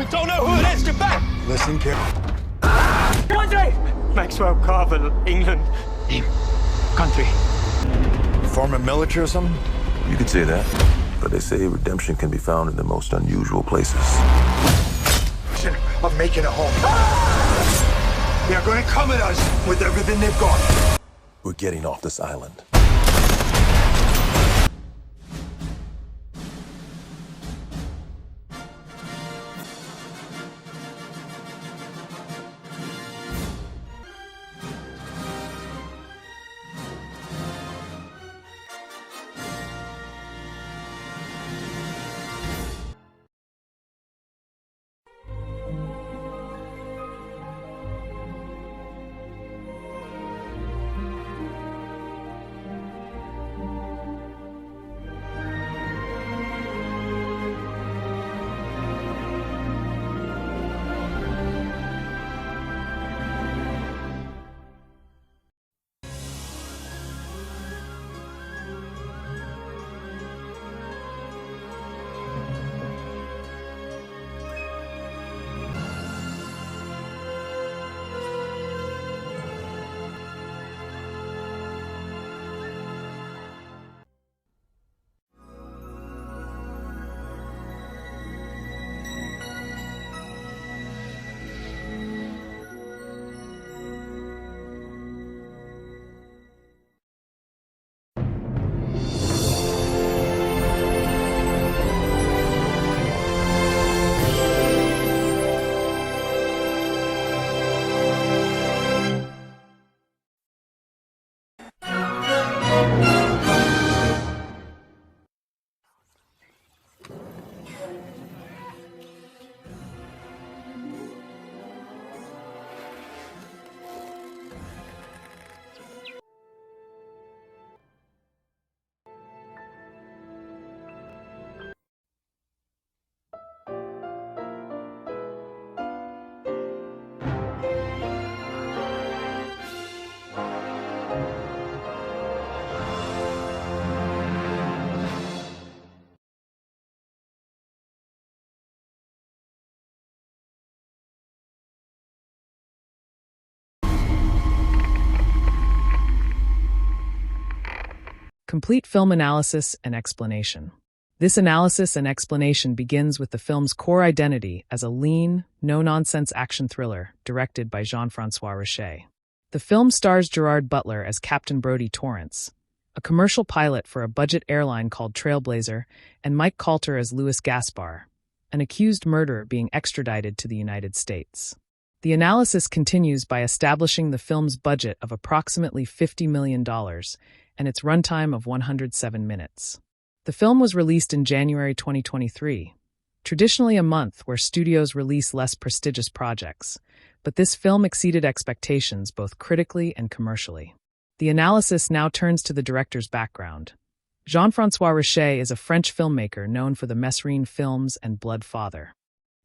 We don't know who it is. Get back! Listen carefully. Country! Maxwell Carvel, England. Name. Country. Form of militarism? You could say that, but they say redemption can be found in the most unusual places. Of making it home. They are going to come at us with everything they've got. We're getting off this island. Complete film analysis and explanation. This analysis and explanation begins with the film's core identity as a lean, no-nonsense action thriller directed by Jean-François Richet. The film stars Gerard Butler as Captain Brodie Torrance, a commercial pilot for a budget airline called Trailblazer, and Mike Colter as Louis Gaspare, an accused murderer being extradited to the United States. The analysis continues by establishing the film's budget of approximately $50 million and its runtime of 107 minutes. The film was released in January 2023, traditionally a month where studios release less prestigious projects, but this film exceeded expectations both critically and commercially. The analysis now turns to the director's background. Jean-François Richet is a French filmmaker known for the Mesrine films and Blood Father.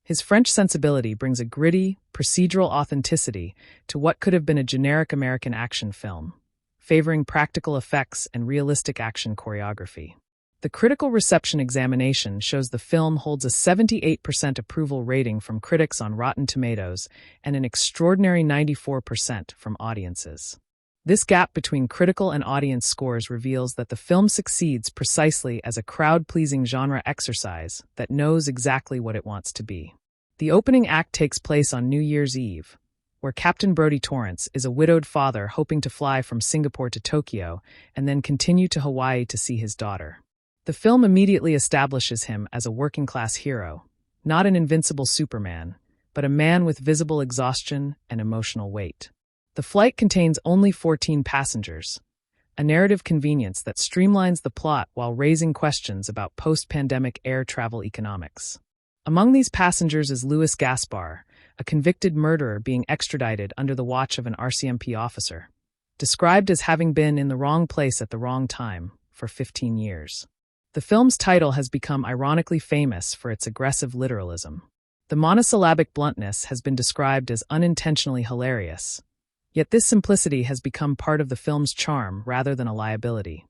His French sensibility brings a gritty, procedural authenticity to what could have been a generic American action film, favoring practical effects and realistic action choreography. The critical reception examination shows the film holds a 78% approval rating from critics on Rotten Tomatoes and an extraordinary 94% from audiences. This gap between critical and audience scores reveals that the film succeeds precisely as a crowd-pleasing genre exercise that knows exactly what it wants to be. The opening act takes place on New Year's Eve, where Captain Brodie Torrance is a widowed father hoping to fly from Singapore to Tokyo and then continue to Hawaii to see his daughter. The film immediately establishes him as a working-class hero, not an invincible Superman, but a man with visible exhaustion and emotional weight. The flight contains only 14 passengers, a narrative convenience that streamlines the plot while raising questions about post-pandemic air travel economics. Among these passengers is Louis Gaspare, a convicted murderer being extradited under the watch of an RCMP officer, described as having been in the wrong place at the wrong time for 15 years. The film's title has become ironically famous for its aggressive literalism. The monosyllabic bluntness has been described as unintentionally hilarious, yet this simplicity has become part of the film's charm rather than a liability,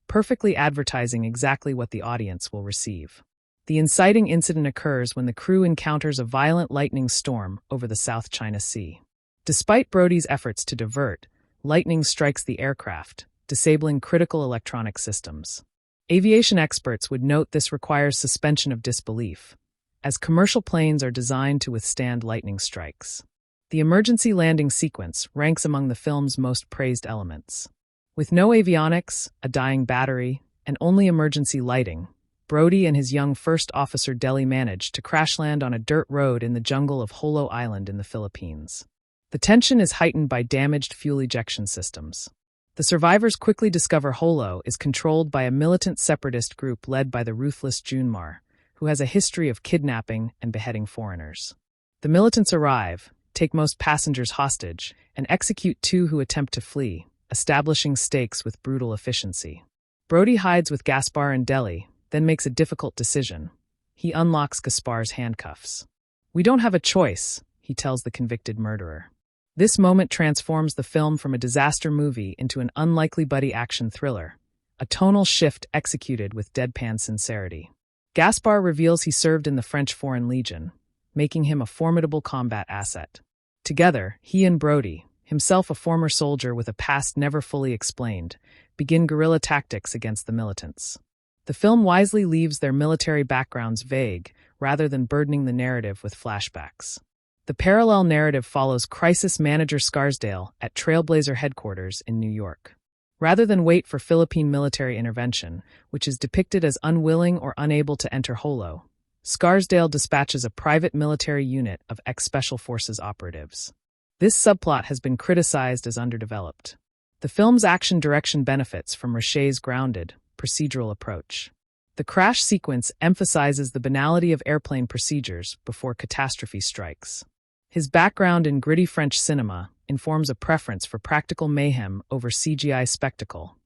perfectly advertising exactly what the audience will receive. The inciting incident occurs when the crew encounters a violent lightning storm over the South China Sea. Despite Brodie's efforts to divert, lightning strikes the aircraft, disabling critical electronic systems. Aviation experts would note this requires suspension of disbelief, as commercial planes are designed to withstand lightning strikes. The emergency landing sequence ranks among the film's most praised elements. With no avionics, a dying battery, and only emergency lighting, Brodie and his young first officer Deli manage to crash land on a dirt road in the jungle of Holo Island in the Philippines. The tension is heightened by damaged fuel ejection systems. The survivors quickly discover Holo is controlled by a militant separatist group led by the ruthless Junmar, who has a history of kidnapping and beheading foreigners. The militants arrive, take most passengers hostage, and execute 2 who attempt to flee, establishing stakes with brutal efficiency. Brodie hides with Gaspare and Deli, then makes a difficult decision. He unlocks Gaspar's handcuffs. "We don't have a choice," he tells the convicted murderer. This moment transforms the film from a disaster movie into an unlikely buddy action thriller, a tonal shift executed with deadpan sincerity. Gaspare reveals he served in the French Foreign Legion, making him a formidable combat asset. Together, he and Brodie, himself a former soldier with a past never fully explained, begin guerrilla tactics against the militants. The film wisely leaves their military backgrounds vague, rather than burdening the narrative with flashbacks. The parallel narrative follows crisis manager Scarsdale at Trailblazer headquarters in New York. Rather than wait for Philippine military intervention, which is depicted as unwilling or unable to enter Holo, Scarsdale dispatches a private military unit of ex-Special Forces operatives. This subplot has been criticized as underdeveloped. The film's action direction benefits from Riche's grounded, procedural approach. The crash sequence emphasizes the banality of airplane procedures before catastrophe strikes. His background in gritty French cinema informs a preference for practical mayhem over CGI spectacle,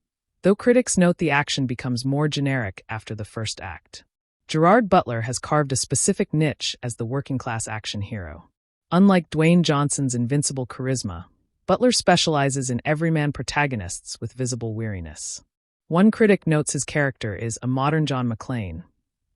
though critics note the action becomes more generic after the first act. Gerard Butler has carved a specific niche as the working-class action hero. Unlike Dwayne Johnson's invincible charisma, Butler specializes in everyman protagonists with visible weariness. One critic notes his character is a modern John McClane,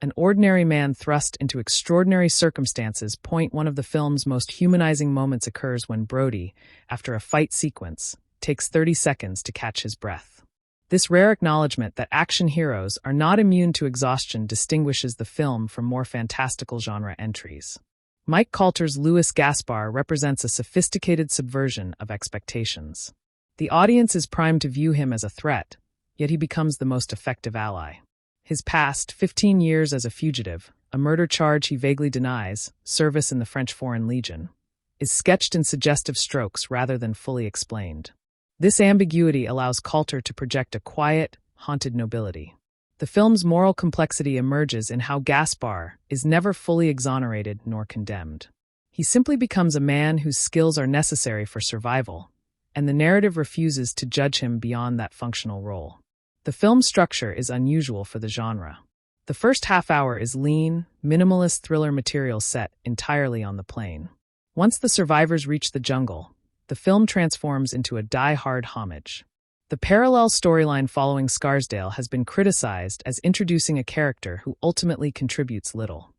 an ordinary man thrust into extraordinary circumstances. One of the film's most humanizing moments occurs when Brodie, after a fight sequence, takes 30 seconds to catch his breath. This rare acknowledgement that action heroes are not immune to exhaustion distinguishes the film from more fantastical genre entries. Mike Colter's Louis Gaspare represents a sophisticated subversion of expectations. The audience is primed to view him as a threat, yet he becomes the most effective ally. His past, 15 years as a fugitive, a murder charge he vaguely denies, service in the French Foreign Legion, is sketched in suggestive strokes rather than fully explained. This ambiguity allows Colter to project a quiet, haunted nobility. The film's moral complexity emerges in how Gaspare is never fully exonerated nor condemned. He simply becomes a man whose skills are necessary for survival, and the narrative refuses to judge him beyond that functional role. The film's structure is unusual for the genre. The first half hour is lean, minimalist thriller material set entirely on the plane. Once the survivors reach the jungle, the film transforms into a die-hard homage. The parallel storyline following Scarsdale has been criticized as introducing a character who ultimately contributes little.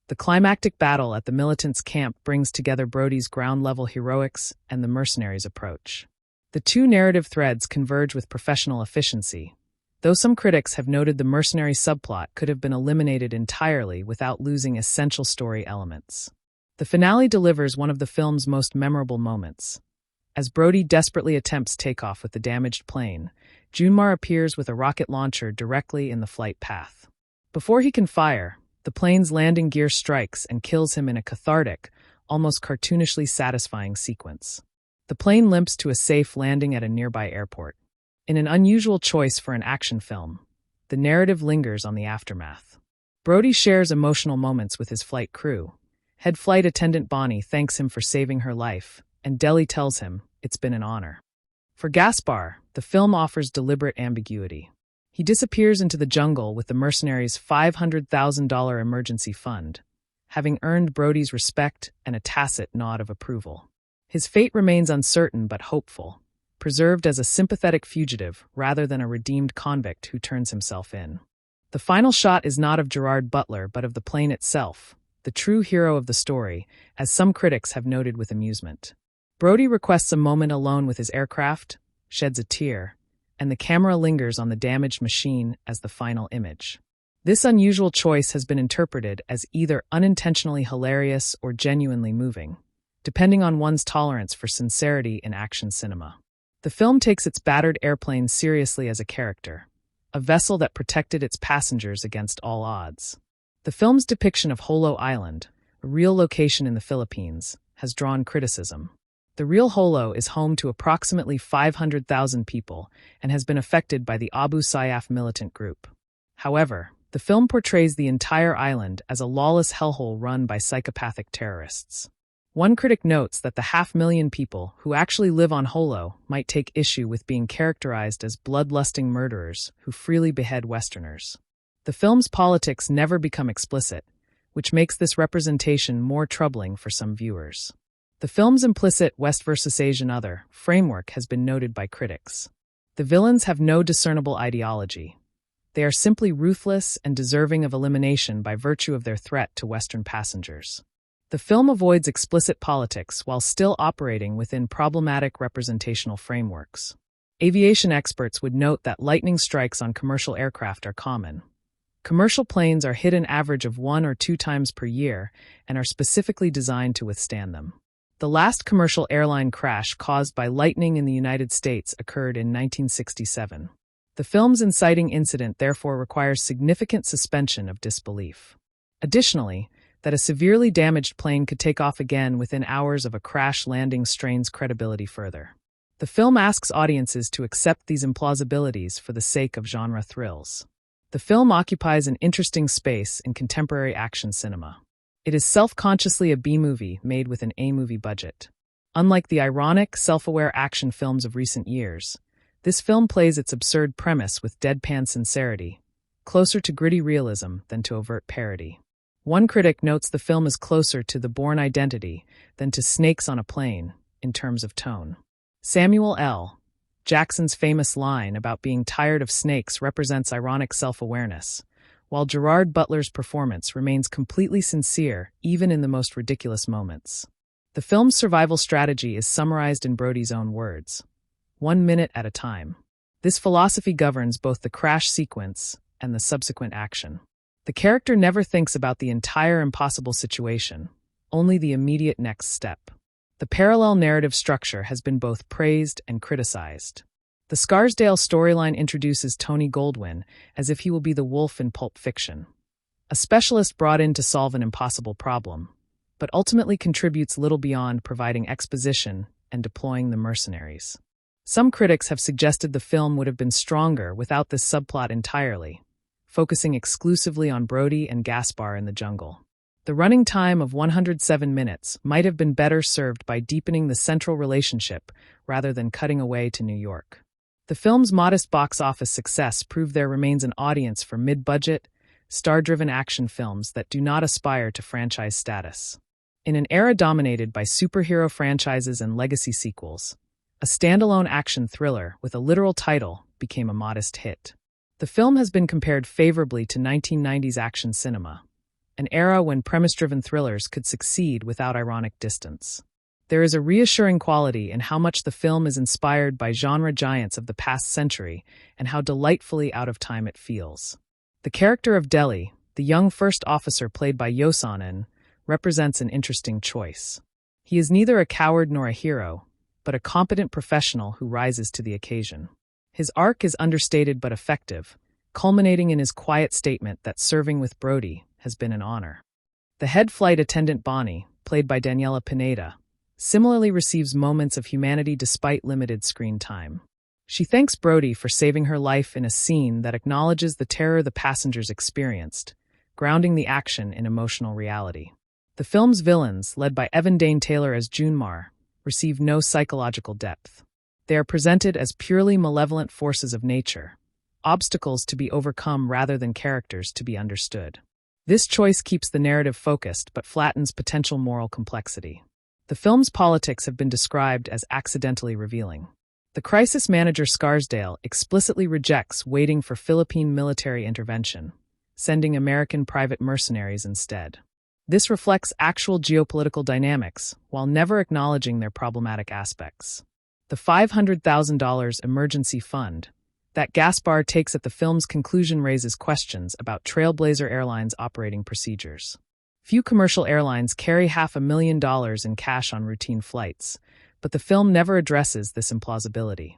The climactic battle at the militants' camp brings together Brodie's ground-level heroics and the mercenaries' approach. The two narrative threads converge with professional efficiency, though some critics have noted the mercenary subplot could have been eliminated entirely without losing essential story elements. The finale delivers one of the film's most memorable moments. As Brodie desperately attempts takeoff with the damaged plane, Junmar appears with a rocket launcher directly in the flight path. Before he can fire, the plane's landing gear strikes and kills him in a cathartic, almost cartoonishly satisfying sequence. The plane limps to a safe landing at a nearby airport. In an unusual choice for an action film, the narrative lingers on the aftermath. Brodie shares emotional moments with his flight crew. Head flight attendant Bonnie thanks him for saving her life, and Deli tells him, "It's been an honor." For Gaspare, the film offers deliberate ambiguity. He disappears into the jungle with the mercenaries' $500,000 emergency fund, having earned Brodie's respect and a tacit nod of approval. His fate remains uncertain but hopeful, preserved as a sympathetic fugitive rather than a redeemed convict who turns himself in. The final shot is not of Gerard Butler but of the plane itself, the true hero of the story, as some critics have noted with amusement. Brodie requests a moment alone with his aircraft, sheds a tear, and the camera lingers on the damaged machine as the final image. This unusual choice has been interpreted as either unintentionally hilarious or genuinely moving, depending on one's tolerance for sincerity in action cinema. The film takes its battered airplane seriously as a character, a vessel that protected its passengers against all odds. The film's depiction of Holo Island, a real location in the Philippines, has drawn criticism. The real Holo is home to approximately 500,000 people and has been affected by the Abu Sayyaf militant group. However, the film portrays the entire island as a lawless hellhole run by psychopathic terrorists. One critic notes that the 500,000 people who actually live on Holo might take issue with being characterized as bloodlusting murderers who freely behead Westerners. The film's politics never become explicit, which makes this representation more troubling for some viewers. The film's implicit West versus Asian other framework has been noted by critics. The villains have no discernible ideology. They are simply ruthless and deserving of elimination by virtue of their threat to Western passengers. The film avoids explicit politics while still operating within problematic representational frameworks. Aviation experts would note that lightning strikes on commercial aircraft are common. Commercial planes are hit an average of 1 or 2 times per year and are specifically designed to withstand them. The last commercial airline crash caused by lightning in the United States occurred in 1967. The film's inciting incident therefore requires significant suspension of disbelief. Additionally, that a severely damaged plane could take off again within hours of a crash landing strains credibility further. The film asks audiences to accept these implausibilities for the sake of genre thrills. The film occupies an interesting space in contemporary action cinema. It is self-consciously a B-movie made with an A-movie budget. Unlike the ironic, self-aware action films of recent years, this film plays its absurd premise with deadpan sincerity, closer to gritty realism than to overt parody. One critic notes the film is closer to The Bourne Identity than to Snakes on a Plane, in terms of tone. Samuel L. Jackson's famous line about being tired of snakes represents ironic self-awareness, while Gerard Butler's performance remains completely sincere even in the most ridiculous moments. The film's survival strategy is summarized in Brodie's own words: 1 minute at a time. This philosophy governs both the crash sequence and the subsequent action. The character never thinks about the entire impossible situation, only the immediate next step. The parallel narrative structure has been both praised and criticized. The Scarsdale storyline introduces Tony Goldwyn as if he will be the wolf in Pulp Fiction, a specialist brought in to solve an impossible problem, but ultimately contributes little beyond providing exposition and deploying the mercenaries. Some critics have suggested the film would have been stronger without this subplot entirely, focusing exclusively on Brodie and Gaspare in the jungle. The running time of 107 minutes might have been better served by deepening the central relationship rather than cutting away to New York. The film's modest box office success proved there remains an audience for mid-budget, star-driven action films that do not aspire to franchise status. In an era dominated by superhero franchises and legacy sequels, a standalone action thriller with a literal title became a modest hit. The film has been compared favorably to 1990s action cinema, an era when premise-driven thrillers could succeed without ironic distance. There is a reassuring quality in how much the film is inspired by genre giants of the past century and how delightfully out of time it feels. The character of Delhi, the young first officer played by Yosanan, represents an interesting choice. He is neither a coward nor a hero, but a competent professional who rises to the occasion. His arc is understated but effective, culminating in his quiet statement that serving with Brodie has been an honor. The head flight attendant Bonnie, played by Daniela Pineda, similarly receives moments of humanity despite limited screen time. She thanks Brodie for saving her life in a scene that acknowledges the terror the passengers experienced, grounding the action in emotional reality. The film's villains, led by Evan Dane Taylor as Junmar, receive no psychological depth. They are presented as purely malevolent forces of nature, obstacles to be overcome rather than characters to be understood. This choice keeps the narrative focused but flattens potential moral complexity. The film's politics have been described as accidentally revealing. The crisis manager Scarsdale explicitly rejects waiting for Philippine military intervention, sending American private mercenaries instead. This reflects actual geopolitical dynamics, while never acknowledging their problematic aspects. The $500,000 emergency fund that Gaspare takes at the film's conclusion raises questions about Trailblazer Airlines' operating procedures. Few commercial airlines carry $500,000 in cash on routine flights, but the film never addresses this implausibility.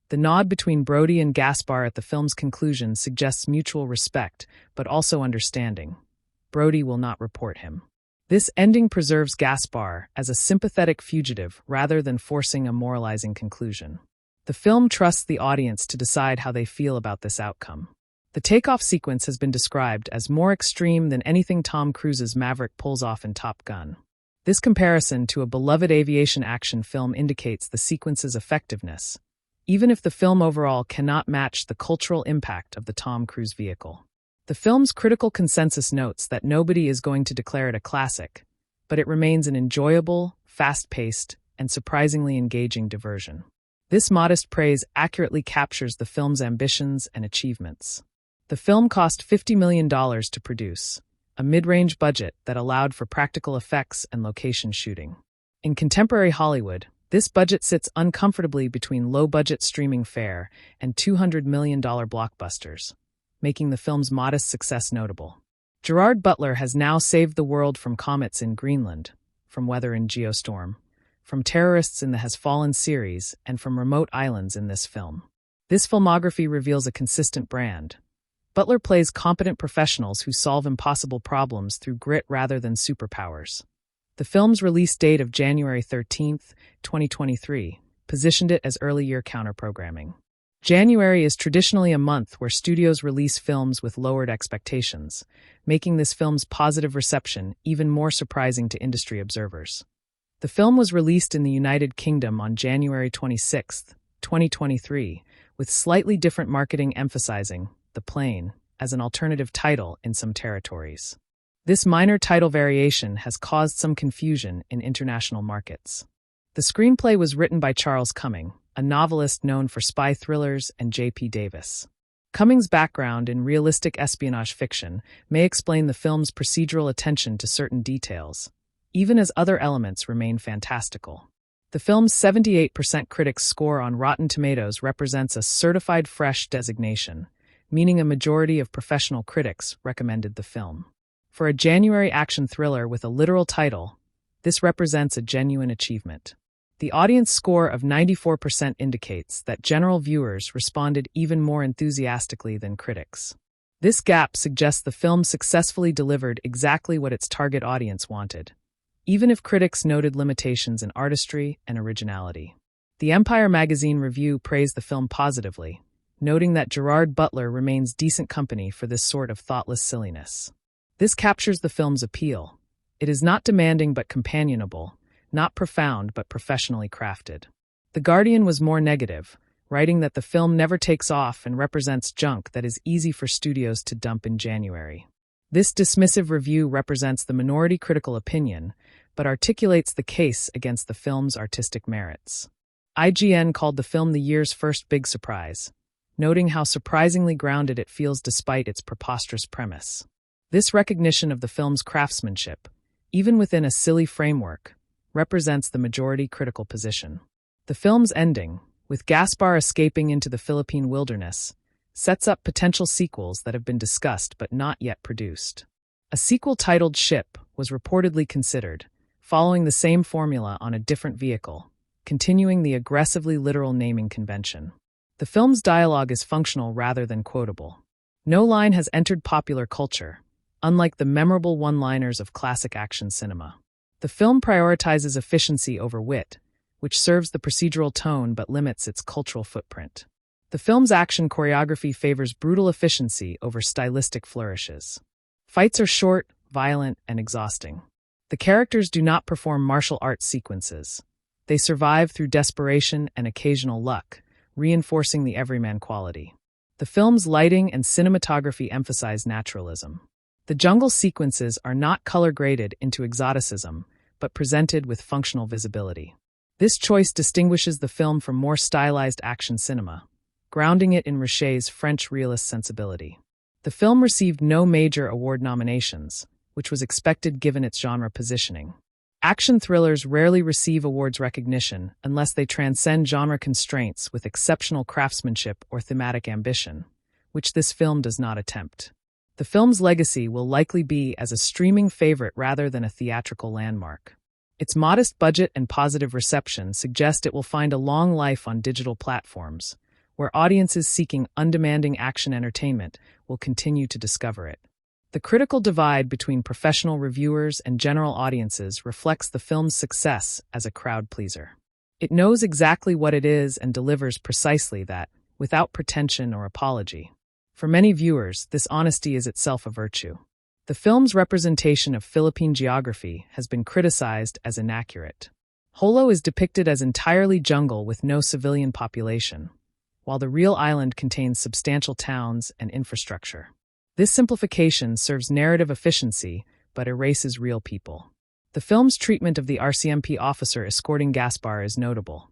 The nod between Brodie and Gaspare at the film's conclusion suggests mutual respect, but also understanding. Brodie will not report him. This ending preserves Gaspare as a sympathetic fugitive rather than forcing a moralizing conclusion. The film trusts the audience to decide how they feel about this outcome. The takeoff sequence has been described as more extreme than anything Tom Cruise's Maverick pulls off in Top Gun. This comparison to a beloved aviation action film indicates the sequence's effectiveness, even if the film overall cannot match the cultural impact of the Tom Cruise vehicle. The film's critical consensus notes that nobody is going to declare it a classic, but it remains an enjoyable, fast-paced, and surprisingly engaging diversion. This modest praise accurately captures the film's ambitions and achievements. The film cost $50 million to produce, a mid-range budget that allowed for practical effects and location shooting. In contemporary Hollywood, this budget sits uncomfortably between low-budget streaming fare and $200 million blockbusters, making the film's modest success notable. Gerard Butler has now saved the world from comets in Greenland, from weather in Geostorm, from terrorists in the Has Fallen series, and from remote islands in this film. This filmography reveals a consistent brand. Butler plays competent professionals who solve impossible problems through grit rather than superpowers. The film's release date of January 13, 2023, positioned it as early-year counter-programming. January is traditionally a month where studios release films with lowered expectations, making this film's positive reception even more surprising to industry observers. The film was released in the United Kingdom on January 26, 2023, with slightly different marketing emphasizing The Plane as an alternative title in some territories. This minor title variation has caused some confusion in international markets. The screenplay was written by Charles Cumming, a novelist known for spy thrillers and J.P. Davis. Cumming's background in realistic espionage fiction may explain the film's procedural attention to certain details, even as other elements remain fantastical. The film's 78% critics score on Rotten Tomatoes represents a certified fresh designation, meaning a majority of professional critics recommended the film. For a January action thriller with a literal title, this represents a genuine achievement. The audience score of 94% indicates that general viewers responded even more enthusiastically than critics. This gap suggests the film successfully delivered exactly what its target audience wanted, even if critics noted limitations in artistry and originality. The Empire magazine review praised the film positively, noting that Gerard Butler remains decent company for this sort of thoughtless silliness. This captures the film's appeal. It is not demanding but companionable, not profound but professionally crafted. The Guardian was more negative, writing that the film never takes off and represents junk that is easy for studios to dump in January. This dismissive review represents the minority critical opinion, but articulates the case against the film's artistic merits. IGN called the film the year's first big surprise, noting how surprisingly grounded it feels despite its preposterous premise. This recognition of the film's craftsmanship, even within a silly framework, represents the majority critical position. The film's ending, with Gaspare escaping into the Philippine wilderness, sets up potential sequels that have been discussed but not yet produced. A sequel titled Ship was reportedly considered, following the same formula on a different vehicle, continuing the aggressively literal naming convention. The film's dialogue is functional rather than quotable. No line has entered popular culture, unlike the memorable one-liners of classic action cinema. The film prioritizes efficiency over wit, which serves the procedural tone but limits its cultural footprint. The film's action choreography favors brutal efficiency over stylistic flourishes. Fights are short, violent, and exhausting. The characters do not perform martial arts sequences. They survive through desperation and occasional luck, reinforcing the everyman quality. The film's lighting and cinematography emphasize naturalism. The jungle sequences are not color-graded into exoticism, but presented with functional visibility. This choice distinguishes the film from more stylized action cinema, grounding it in Richer's French realist sensibility. The film received no major award nominations, which was expected given its genre positioning. Action thrillers rarely receive awards recognition unless they transcend genre constraints with exceptional craftsmanship or thematic ambition, which this film does not attempt. The film's legacy will likely be as a streaming favorite rather than a theatrical landmark. Its modest budget and positive reception suggest it will find a long life on digital platforms, where audiences seeking undemanding action entertainment will continue to discover it. The critical divide between professional reviewers and general audiences reflects the film's success as a crowd pleaser. It knows exactly what it is and delivers precisely that, without pretension or apology. For many viewers, this honesty is itself a virtue. The film's representation of Philippine geography has been criticized as inaccurate. Jolo is depicted as entirely jungle with no civilian population, while the real island contains substantial towns and infrastructure. This simplification serves narrative efficiency but erases real people. The film's treatment of the RCMP officer escorting Gaspare is notable.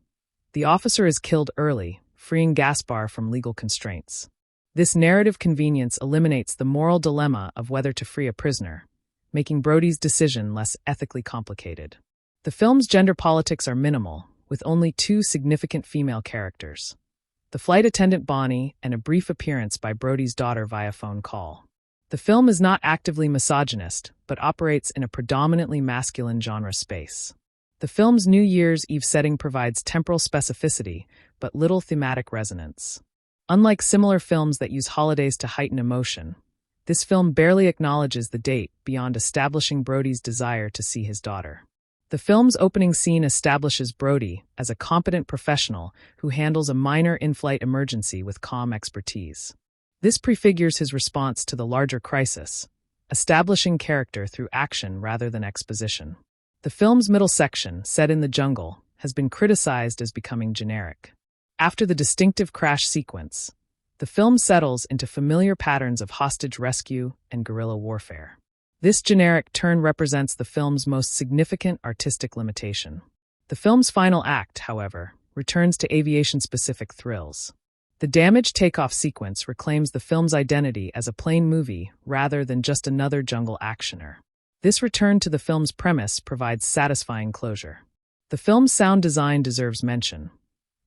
The officer is killed early, freeing Gaspare from legal constraints. This narrative convenience eliminates the moral dilemma of whether to free a prisoner, making Brodie's decision less ethically complicated. The film's gender politics are minimal, with only 2 significant female characters: the flight attendant Bonnie, and a brief appearance by Brodie's daughter via phone call. The film is not actively misogynist, but operates in a predominantly masculine genre space. The film's New Year's Eve setting provides temporal specificity, but little thematic resonance. Unlike similar films that use holidays to heighten emotion, this film barely acknowledges the date beyond establishing Brodie's desire to see his daughter. The film's opening scene establishes Brodie as a competent professional who handles a minor in-flight emergency with calm expertise. This prefigures his response to the larger crisis, establishing character through action rather than exposition. The film's middle section, set in the jungle, has been criticized as becoming generic. After the distinctive crash sequence, the film settles into familiar patterns of hostage rescue and guerrilla warfare. This generic turn represents the film's most significant artistic limitation. The film's final act, however, returns to aviation-specific thrills. The damaged takeoff sequence reclaims the film's identity as a plane movie rather than just another jungle actioner. This return to the film's premise provides satisfying closure. The film's sound design deserves mention.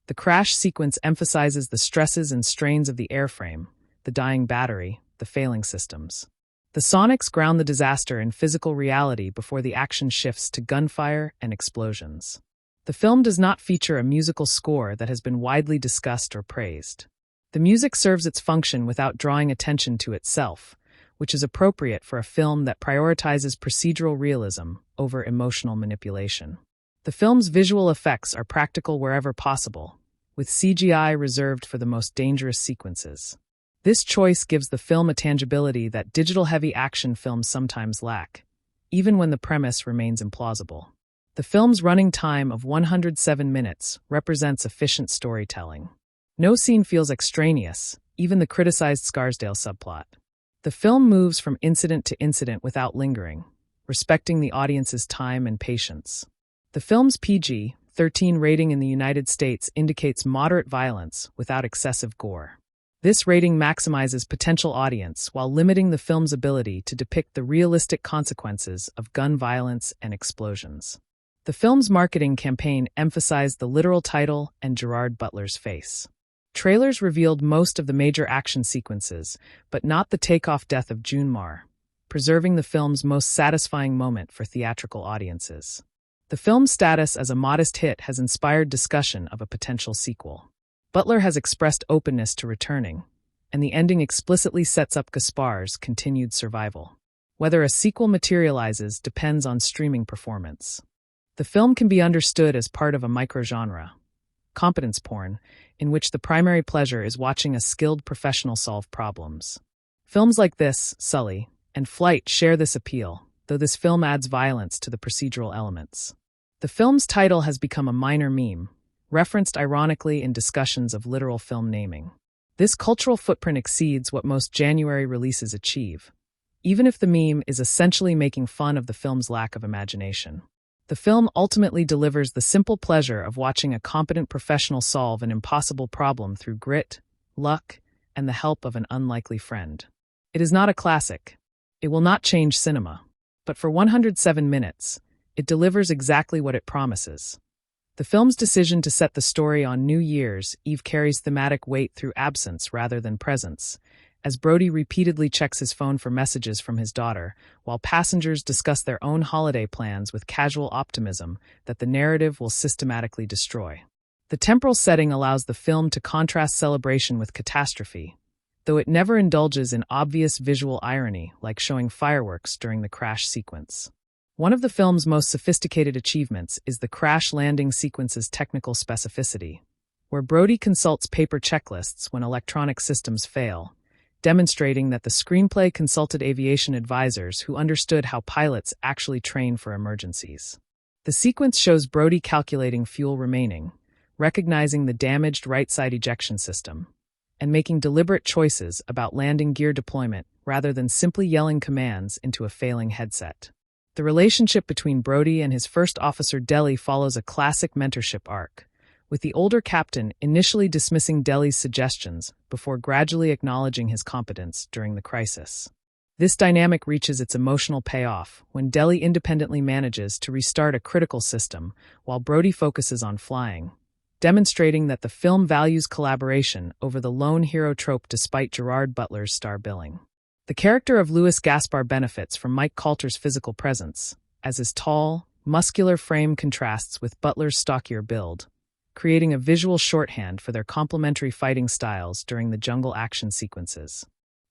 The crash sequence emphasizes the stresses and strains of the airframe, the dying battery, the failing systems. The sonics ground the disaster in physical reality before the action shifts to gunfire and explosions. The film does not feature a musical score that has been widely discussed or praised. The music serves its function without drawing attention to itself, which is appropriate for a film that prioritizes procedural realism over emotional manipulation. The film's visual effects are practical wherever possible, with CGI reserved for the most dangerous sequences. This choice gives the film a tangibility that digital-heavy action films sometimes lack, even when the premise remains implausible. The film's running time of 107 minutes represents efficient storytelling. No scene feels extraneous, even the criticized Scarsdale subplot. The film moves from incident to incident without lingering, respecting the audience's time and patience. The film's PG-13 rating in the United States indicates moderate violence without excessive gore. This rating maximizes potential audience while limiting the film's ability to depict the realistic consequences of gun violence and explosions. The film's marketing campaign emphasized the literal title and Gerard Butler's face. Trailers revealed most of the major action sequences, but not the takeoff death of Junmar, preserving the film's most satisfying moment for theatrical audiences. The film's status as a modest hit has inspired discussion of a potential sequel. Butler has expressed openness to returning, and the ending explicitly sets up Gaspare's continued survival. Whether a sequel materializes depends on streaming performance. The film can be understood as part of a microgenre, competence porn, in which the primary pleasure is watching a skilled professional solve problems. Films like this, Sully, and Flight share this appeal, though this film adds violence to the procedural elements. The film's title has become a minor meme, referenced ironically in discussions of literal film naming. This cultural footprint exceeds what most January releases achieve, even if the meme is essentially making fun of the film's lack of imagination. The film ultimately delivers the simple pleasure of watching a competent professional solve an impossible problem through grit, luck, and the help of an unlikely friend. It is not a classic. It will not change cinema. But for 107 minutes, it delivers exactly what it promises. The film's decision to set the story on New Year's Eve carries thematic weight through absence rather than presence, as Brodie repeatedly checks his phone for messages from his daughter, while passengers discuss their own holiday plans with casual optimism that the narrative will systematically destroy. The temporal setting allows the film to contrast celebration with catastrophe, though it never indulges in obvious visual irony like showing fireworks during the crash sequence. One of the film's most sophisticated achievements is the crash landing sequence's technical specificity, where Brodie consults paper checklists when electronic systems fail, demonstrating that the screenplay consulted aviation advisors who understood how pilots actually train for emergencies. The sequence shows Brodie calculating fuel remaining, recognizing the damaged right-side ejection system, and making deliberate choices about landing gear deployment rather than simply yelling commands into a failing headset. The relationship between Brodie and his first officer Deli follows a classic mentorship arc, with the older captain initially dismissing Deli's suggestions before gradually acknowledging his competence during the crisis. This dynamic reaches its emotional payoff when Deli independently manages to restart a critical system while Brodie focuses on flying, demonstrating that the film values collaboration over the lone hero trope despite Gerard Butler's star billing. The character of Gaspare benefits from Mike Colter's physical presence, as his tall, muscular frame contrasts with Butler's stockier build, creating a visual shorthand for their complementary fighting styles during the jungle action sequences.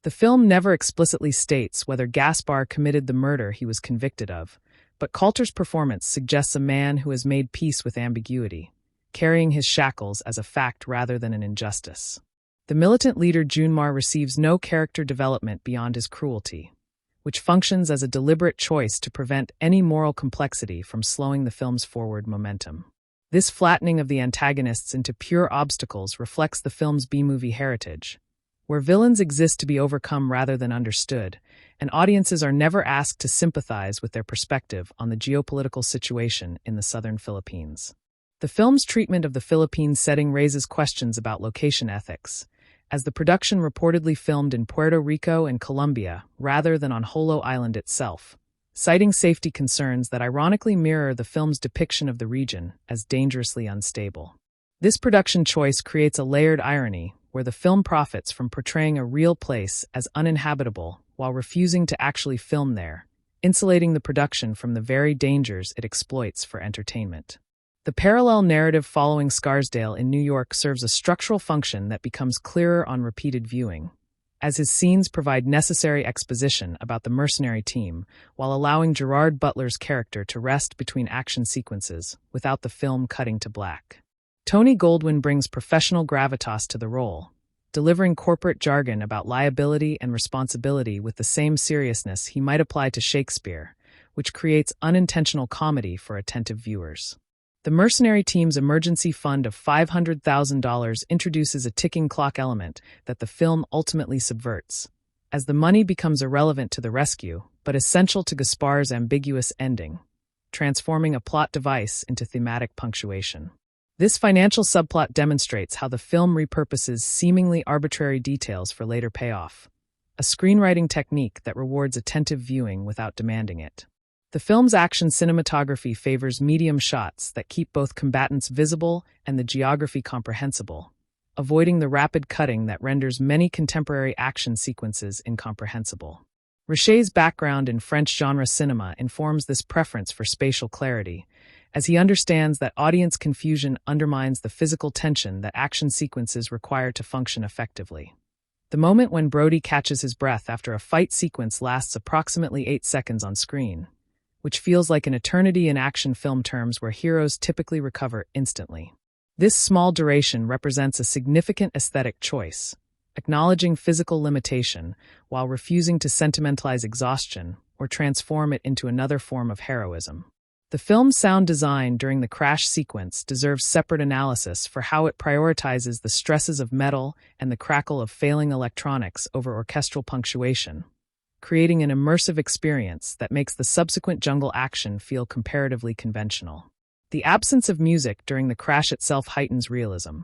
The film never explicitly states whether Gaspare committed the murder he was convicted of, but Colter's performance suggests a man who has made peace with ambiguity, carrying his shackles as a fact rather than an injustice. The militant leader Junmar receives no character development beyond his cruelty, which functions as a deliberate choice to prevent any moral complexity from slowing the film's forward momentum. This flattening of the antagonists into pure obstacles reflects the film's B-movie heritage, where villains exist to be overcome rather than understood, and audiences are never asked to sympathize with their perspective on the geopolitical situation in the southern Philippines. The film's treatment of the Philippines setting raises questions about location ethics, as the production reportedly filmed in Puerto Rico and Colombia rather than on Jolo Island itself, citing safety concerns that ironically mirror the film's depiction of the region as dangerously unstable. This production choice creates a layered irony where the film profits from portraying a real place as uninhabitable while refusing to actually film there, insulating the production from the very dangers it exploits for entertainment. The parallel narrative following Scarsdale in New York serves a structural function that becomes clearer on repeated viewing, as his scenes provide necessary exposition about the mercenary team while allowing Gerard Butler's character to rest between action sequences without the film cutting to black. Tony Goldwyn brings professional gravitas to the role, delivering corporate jargon about liability and responsibility with the same seriousness he might apply to Shakespeare, which creates unintentional comedy for attentive viewers. The mercenary team's emergency fund of $500,000 introduces a ticking clock element that the film ultimately subverts, as the money becomes irrelevant to the rescue but essential to Gaspar's ambiguous ending, transforming a plot device into thematic punctuation. This financial subplot demonstrates how the film repurposes seemingly arbitrary details for later payoff, a screenwriting technique that rewards attentive viewing without demanding it. The film's action cinematography favors medium shots that keep both combatants visible and the geography comprehensible, avoiding the rapid cutting that renders many contemporary action sequences incomprehensible. Richet's background in French genre cinema informs this preference for spatial clarity, as he understands that audience confusion undermines the physical tension that action sequences require to function effectively. The moment when Brodie catches his breath after a fight sequence lasts approximately 8 seconds on screen, which feels like an eternity in action film terms where heroes typically recover instantly. This small duration represents a significant aesthetic choice, acknowledging physical limitation while refusing to sentimentalize exhaustion or transform it into another form of heroism. The film's sound design during the crash sequence deserves separate analysis for how it prioritizes the stresses of metal and the crackle of failing electronics over orchestral punctuation, creating an immersive experience that makes the subsequent jungle action feel comparatively conventional. The absence of music during the crash itself heightens realism,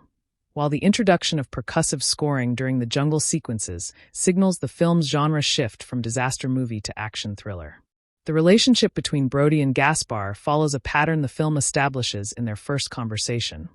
while the introduction of percussive scoring during the jungle sequences signals the film's genre shift from disaster movie to action thriller. The relationship between Brodie and Gaspare follows a pattern the film establishes in their first conversation,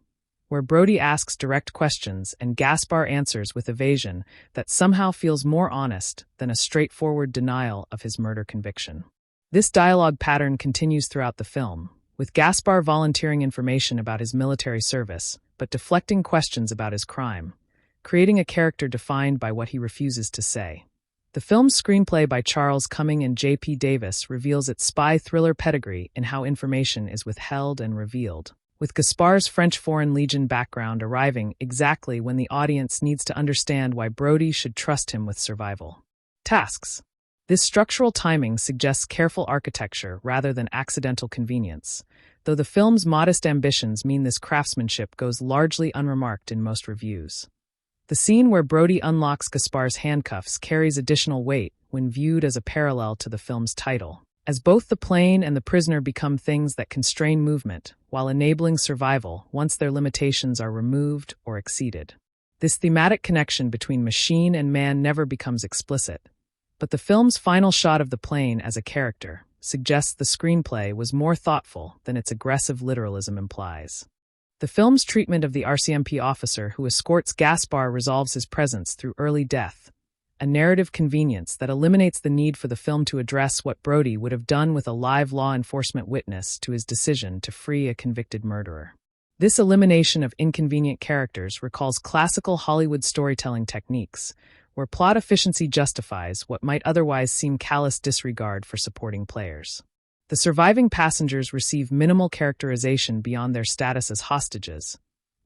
where Brodie asks direct questions and Gaspare answers with evasion that somehow feels more honest than a straightforward denial of his murder conviction. This dialogue pattern continues throughout the film, with Gaspare volunteering information about his military service, but deflecting questions about his crime, creating a character defined by what he refuses to say. The film's screenplay by Charles Cumming and J.P. Davis reveals its spy thriller pedigree in how information is withheld and revealed, with Gaspar's French Foreign Legion background arriving exactly when the audience needs to understand why Brodie should trust him with survival tasks. This structural timing suggests careful architecture rather than accidental convenience, though the film's modest ambitions mean this craftsmanship goes largely unremarked in most reviews. The scene where Brodie unlocks Gaspar's handcuffs carries additional weight when viewed as a parallel to the film's title, as both the plane and the prisoner become things that constrain movement while enabling survival once their limitations are removed or exceeded. This thematic connection between machine and man never becomes explicit, but the film's final shot of the plane as a character suggests the screenplay was more thoughtful than its aggressive literalism implies. The film's treatment of the RCMP officer who escorts Gaspare resolves his presence through early death, a narrative convenience that eliminates the need for the film to address what Brodie would have done with a live law enforcement witness to his decision to free a convicted murderer. This elimination of inconvenient characters recalls classical Hollywood storytelling techniques, where plot efficiency justifies what might otherwise seem callous disregard for supporting players. The surviving passengers receive minimal characterization beyond their status as hostages,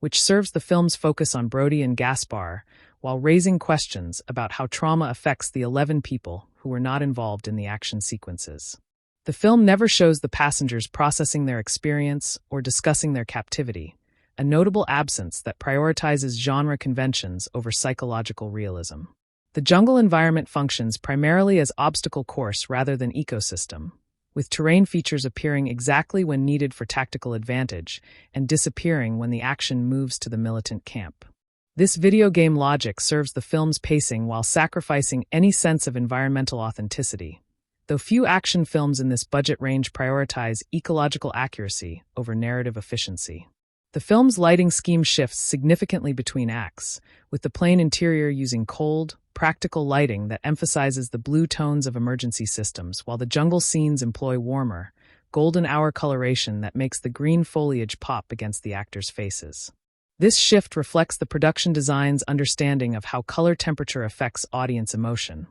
which serves the film's focus on Brodie and Gaspare while raising questions about how trauma affects the 11 people who were not involved in the action sequences. The film never shows the passengers processing their experience or discussing their captivity, a notable absence that prioritizes genre conventions over psychological realism. The jungle environment functions primarily as obstacle course rather than ecosystem, with terrain features appearing exactly when needed for tactical advantage and disappearing when the action moves to the militant camp. This video game logic serves the film's pacing while sacrificing any sense of environmental authenticity, though few action films in this budget range prioritize ecological accuracy over narrative efficiency. The film's lighting scheme shifts significantly between acts, with the plane interior using cold, practical lighting that emphasizes the blue tones of emergency systems, while the jungle scenes employ warmer, golden hour coloration that makes the green foliage pop against the actors' faces. This shift reflects the production design's understanding of how color temperature affects audience emotion,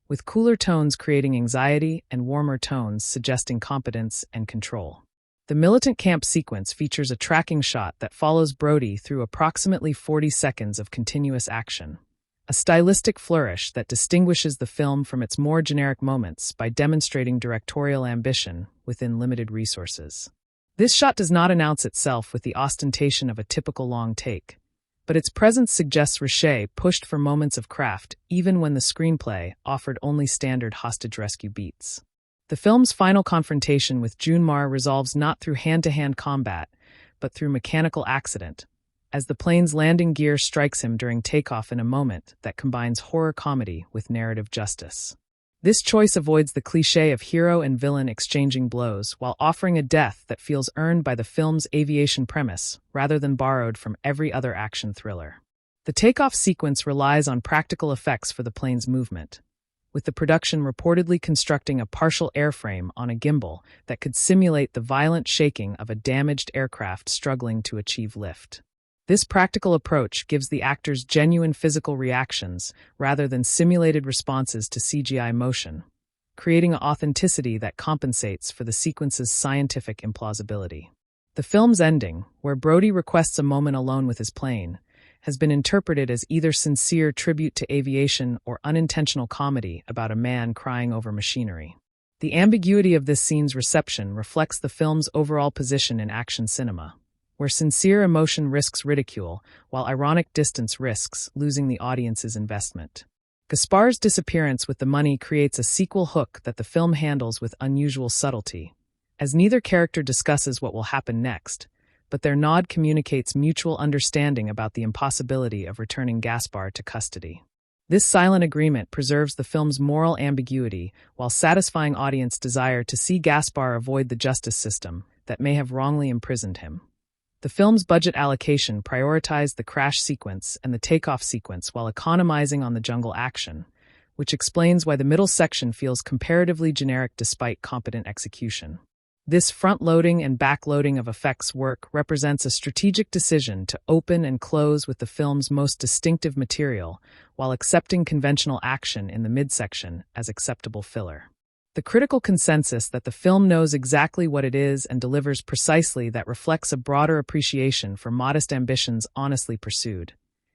with cooler tones creating anxiety and warmer tones suggesting competence and control. The militant camp sequence features a tracking shot that follows Brodie through approximately 40 seconds of continuous action, a stylistic flourish that distinguishes the film from its more generic moments by demonstrating directorial ambition within limited resources. This shot does not announce itself with the ostentation of a typical long take, but its presence suggests Richer pushed for moments of craft even when the screenplay offered only standard hostage rescue beats. The film's final confrontation with Junmar resolves not through hand-to-hand combat, but through mechanical accident, as the plane's landing gear strikes him during takeoff in a moment that combines horror comedy with narrative justice. This choice avoids the cliché of hero and villain exchanging blows while offering a death that feels earned by the film's aviation premise rather than borrowed from every other action thriller. The takeoff sequence relies on practical effects for the plane's movement, with the production reportedly constructing a partial airframe on a gimbal that could simulate the violent shaking of a damaged aircraft struggling to achieve lift. This practical approach gives the actors genuine physical reactions rather than simulated responses to CGI motion, creating an authenticity that compensates for the sequence's scientific implausibility. The film's ending, where Brodie requests a moment alone with his plane, has been interpreted as either sincere tribute to aviation or unintentional comedy about a man crying over machinery. The ambiguity of this scene's reception reflects the film's overall position in action cinema, where sincere emotion risks ridicule, while ironic distance risks losing the audience's investment. Gaspar's disappearance with the money creates a sequel hook that the film handles with unusual subtlety, as neither character discusses what will happen next, but their nod communicates mutual understanding about the impossibility of returning Gaspare to custody. This silent agreement preserves the film's moral ambiguity while satisfying audience desire to see Gaspare avoid the justice system that may have wrongly imprisoned him. The film's budget allocation prioritized the crash sequence and the takeoff sequence while economizing on the jungle action, which explains why the middle section feels comparatively generic despite competent execution. This front-loading and back-loading of effects work represents a strategic decision to open and close with the film's most distinctive material while accepting conventional action in the midsection as acceptable filler. The critical consensus that the film knows exactly what it is and delivers precisely that reflects a broader appreciation for modest ambitions honestly pursued,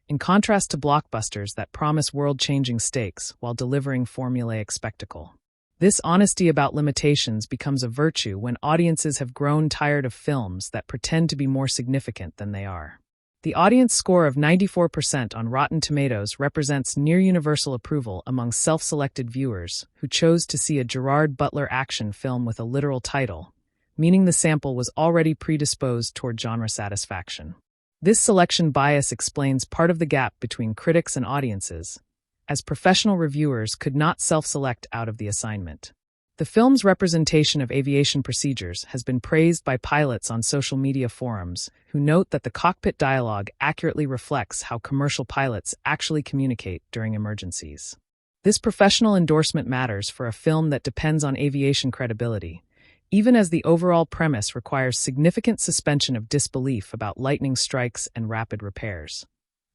in contrast to blockbusters that promise world-changing stakes while delivering formulaic spectacle. This honesty about limitations becomes a virtue when audiences have grown tired of films that pretend to be more significant than they are. The audience score of 94% on Rotten Tomatoes represents near-universal approval among self-selected viewers who chose to see a Gerard Butler action film with a literal title, meaning the sample was already predisposed toward genre satisfaction. This selection bias explains part of the gap between critics and audiences, as professional reviewers could not self-select out of the assignment. The film's representation of aviation procedures has been praised by pilots on social media forums who note that the cockpit dialogue accurately reflects how commercial pilots actually communicate during emergencies. This professional endorsement matters for a film that depends on aviation credibility, even as the overall premise requires significant suspension of disbelief about lightning strikes and rapid repairs.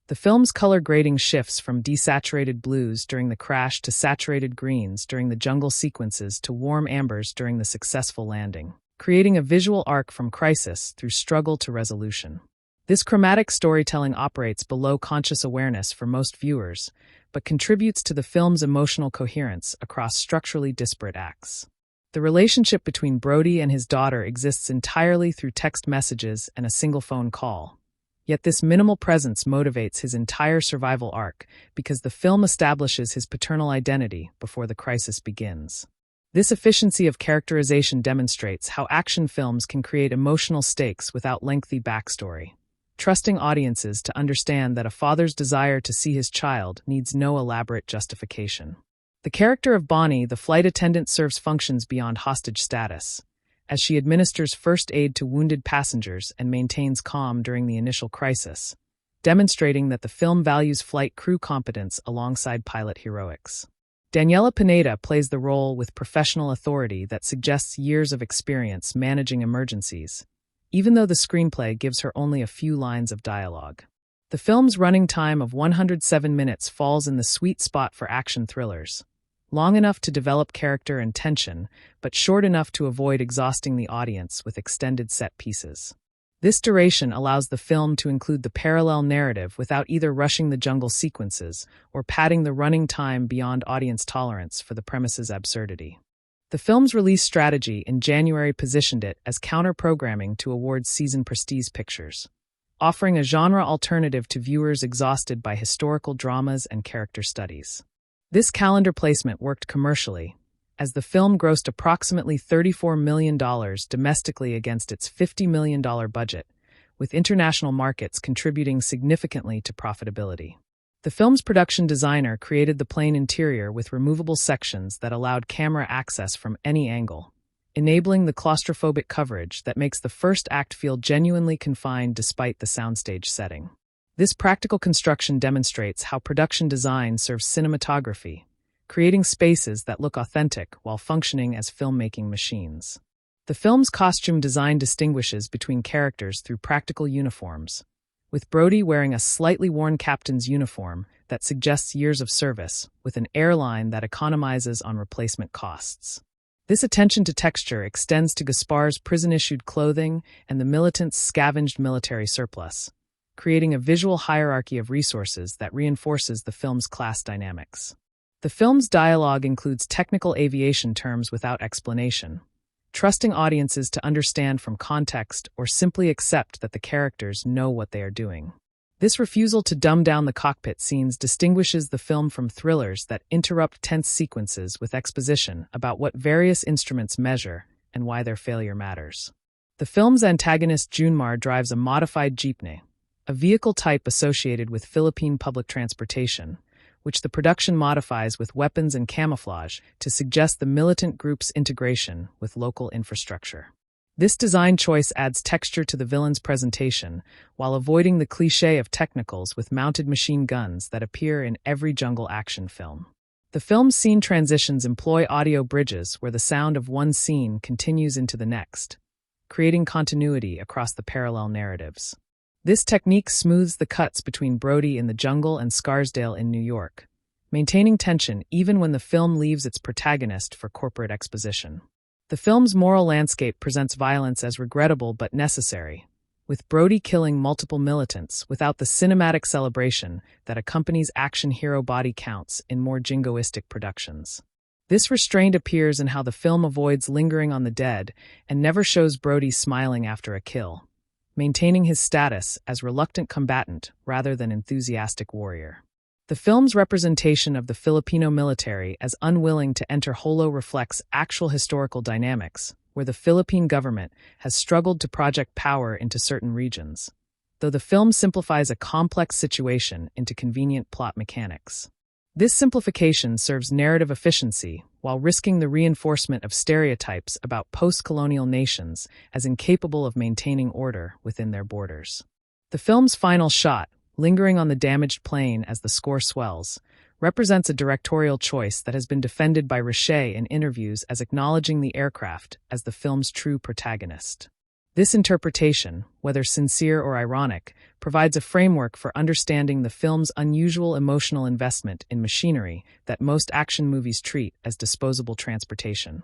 The film's color grading shifts from desaturated blues during the crash to saturated greens during the jungle sequences to warm ambers during the successful landing, creating a visual arc from crisis through struggle to resolution. This chromatic storytelling operates below conscious awareness for most viewers, but contributes to the film's emotional coherence across structurally disparate acts. The relationship between Brodie and his daughter exists entirely through text messages and a single phone call. Yet this minimal presence motivates his entire survival arc because the film establishes his paternal identity before the crisis begins. This efficiency of characterization demonstrates how action films can create emotional stakes without lengthy backstory, trusting audiences to understand that a father's desire to see his child needs no elaborate justification. The character of Bonnie, the flight attendant, serves functions beyond hostage status, as she administers first aid to wounded passengers and maintains calm during the initial crisis, demonstrating that the film values flight crew competence alongside pilot heroics. Daniela Pineda plays the role with professional authority that suggests years of experience managing emergencies, even though the screenplay gives her only a few lines of dialogue. The film's running time of 107 minutes falls in the sweet spot for action thrillers, long enough to develop character and tension, but short enough to avoid exhausting the audience with extended set pieces. This duration allows the film to include the parallel narrative without either rushing the jungle sequences or padding the running time beyond audience tolerance for the premise's absurdity. The film's release strategy in January positioned it as counter-programming to awards season prestige pictures, offering a genre alternative to viewers exhausted by historical dramas and character studies. This calendar placement worked commercially, as the film grossed approximately $34 million domestically against its $50 million budget, with international markets contributing significantly to profitability. The film's production designer created the plane interior with removable sections that allowed camera access from any angle, enabling the claustrophobic coverage that makes the first act feel genuinely confined despite the soundstage setting. This practical construction demonstrates how production design serves cinematography, creating spaces that look authentic while functioning as filmmaking machines. The film's costume design distinguishes between characters through practical uniforms, with Brodie wearing a slightly worn captain's uniform that suggests years of service, with an airline that economizes on replacement costs. This attention to texture extends to Gaspare's prison-issued clothing and the militant's scavenged military surplus, creating a visual hierarchy of resources that reinforces the film's class dynamics. The film's dialogue includes technical aviation terms without explanation, trusting audiences to understand from context or simply accept that the characters know what they are doing. This refusal to dumb down the cockpit scenes distinguishes the film from thrillers that interrupt tense sequences with exposition about what various instruments measure and why their failure matters. The The film's antagonist Junmar drives a modified jeepney, a vehicle type associated with Philippine public transportation, which the production modifies with weapons and camouflage to suggest the militant group's integration with local infrastructure. This design choice adds texture to the villain's presentation while avoiding the cliché of technicals with mounted machine guns that appear in every jungle action film. The film's scene transitions employ audio bridges where the sound of one scene continues into the next, creating continuity across the parallel narratives. This technique smooths the cuts between Brodie in the jungle and Scarsdale in New York, maintaining tension even when the film leaves its protagonist for corporate exposition. The film's moral landscape presents violence as regrettable but necessary, with Brodie killing multiple militants without the cinematic celebration that accompanies action hero body counts in more jingoistic productions. This restraint appears in how the film avoids lingering on the dead and never shows Brodie smiling after a kill, maintaining his status as reluctant combatant rather than enthusiastic warrior. The film's representation of the Filipino military as unwilling to enter holo reflects actual historical dynamics, where the Philippine government has struggled to project power into certain regions, though the film simplifies a complex situation into convenient plot mechanics. This simplification serves narrative efficiency while risking the reinforcement of stereotypes about post-colonial nations as incapable of maintaining order within their borders. The film's final shot, lingering on the damaged plane as the score swells, represents a directorial choice that has been defended by Richer in interviews as acknowledging the aircraft as the film's true protagonist. This interpretation, whether sincere or ironic, provides a framework for understanding the film's unusual emotional investment in machinery that most action movies treat as disposable transportation.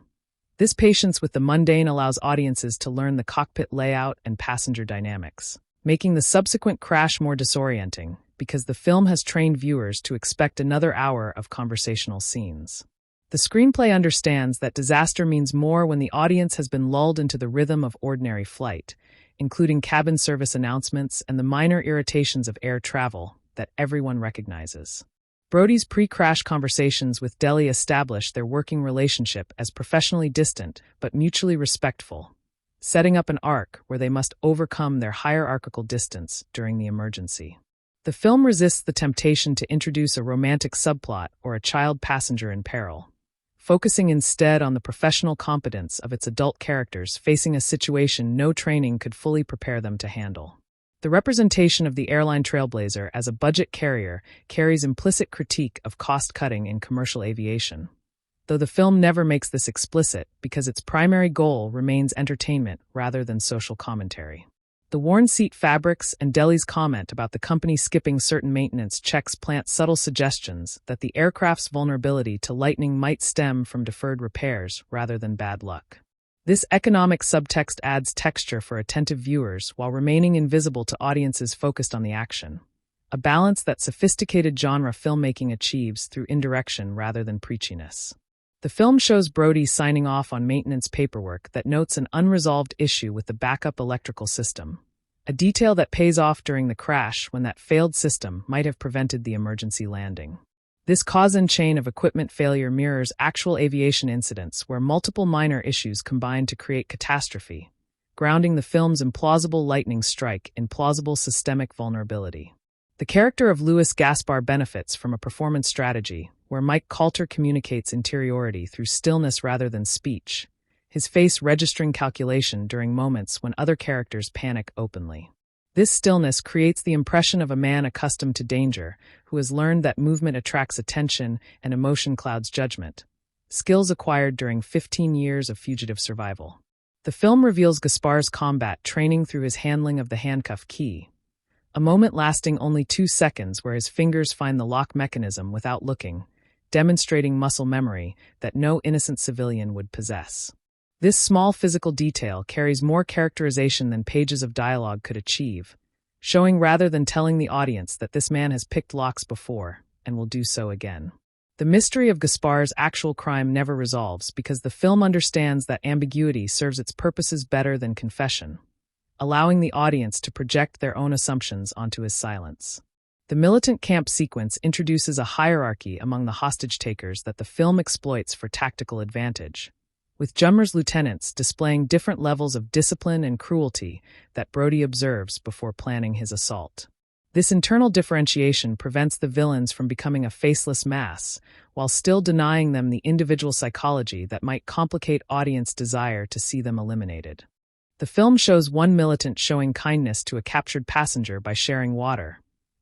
This patience with the mundane allows audiences to learn the cockpit layout and passenger dynamics, making the subsequent crash more disorienting because the film has trained viewers to expect another hour of conversational scenes. The screenplay understands that disaster means more when the audience has been lulled into the rhythm of ordinary flight, including cabin service announcements and the minor irritations of air travel that everyone recognizes. Brodie's pre-crash conversations with Deli establish their working relationship as professionally distant but mutually respectful, setting up an arc where they must overcome their hierarchical distance during the emergency. The film resists the temptation to introduce a romantic subplot or a child passenger in peril, focusing instead on the professional competence of its adult characters facing a situation no training could fully prepare them to handle. The representation of the airline trailblazer as a budget carrier carries implicit critique of cost-cutting in commercial aviation, though the film never makes this explicit because its primary goal remains entertainment rather than social commentary. The worn seat fabrics and Deli's comment about the company skipping certain maintenance checks plant subtle suggestions that the aircraft's vulnerability to lightning might stem from deferred repairs rather than bad luck. This economic subtext adds texture for attentive viewers while remaining invisible to audiences focused on the action, a balance that sophisticated genre filmmaking achieves through indirection rather than preachiness. The film shows Brodie signing off on maintenance paperwork that notes an unresolved issue with the backup electrical system, a detail that pays off during the crash when that failed system might have prevented the emergency landing. This cause and chain of equipment failure mirrors actual aviation incidents where multiple minor issues combine to create catastrophe, grounding the film's implausible lightning strike in plausible systemic vulnerability. The character of Louis Gaspare benefits from a performance strategy where Mike Colter communicates interiority through stillness rather than speech, his face registering calculation during moments when other characters panic openly. This stillness creates the impression of a man accustomed to danger, who has learned that movement attracts attention and emotion clouds judgment, skills acquired during 15 years of fugitive survival. The film reveals Gaspar's combat training through his handling of the handcuff key, a moment lasting only 2 seconds where his fingers find the lock mechanism without looking, demonstrating muscle memory that no innocent civilian would possess. This small physical detail carries more characterization than pages of dialogue could achieve, showing rather than telling the audience that this man has picked locks before and will do so again. The mystery of Gaspar's actual crime never resolves because the film understands that ambiguity serves its purposes better than confession, allowing the audience to project their own assumptions onto his silence. The militant camp sequence introduces a hierarchy among the hostage-takers that the film exploits for tactical advantage, with Jummer's lieutenants displaying different levels of discipline and cruelty that Brodie observes before planning his assault. This internal differentiation prevents the villains from becoming a faceless mass, while still denying them the individual psychology that might complicate audience desire to see them eliminated. The film shows one militant showing kindness to a captured passenger by sharing water,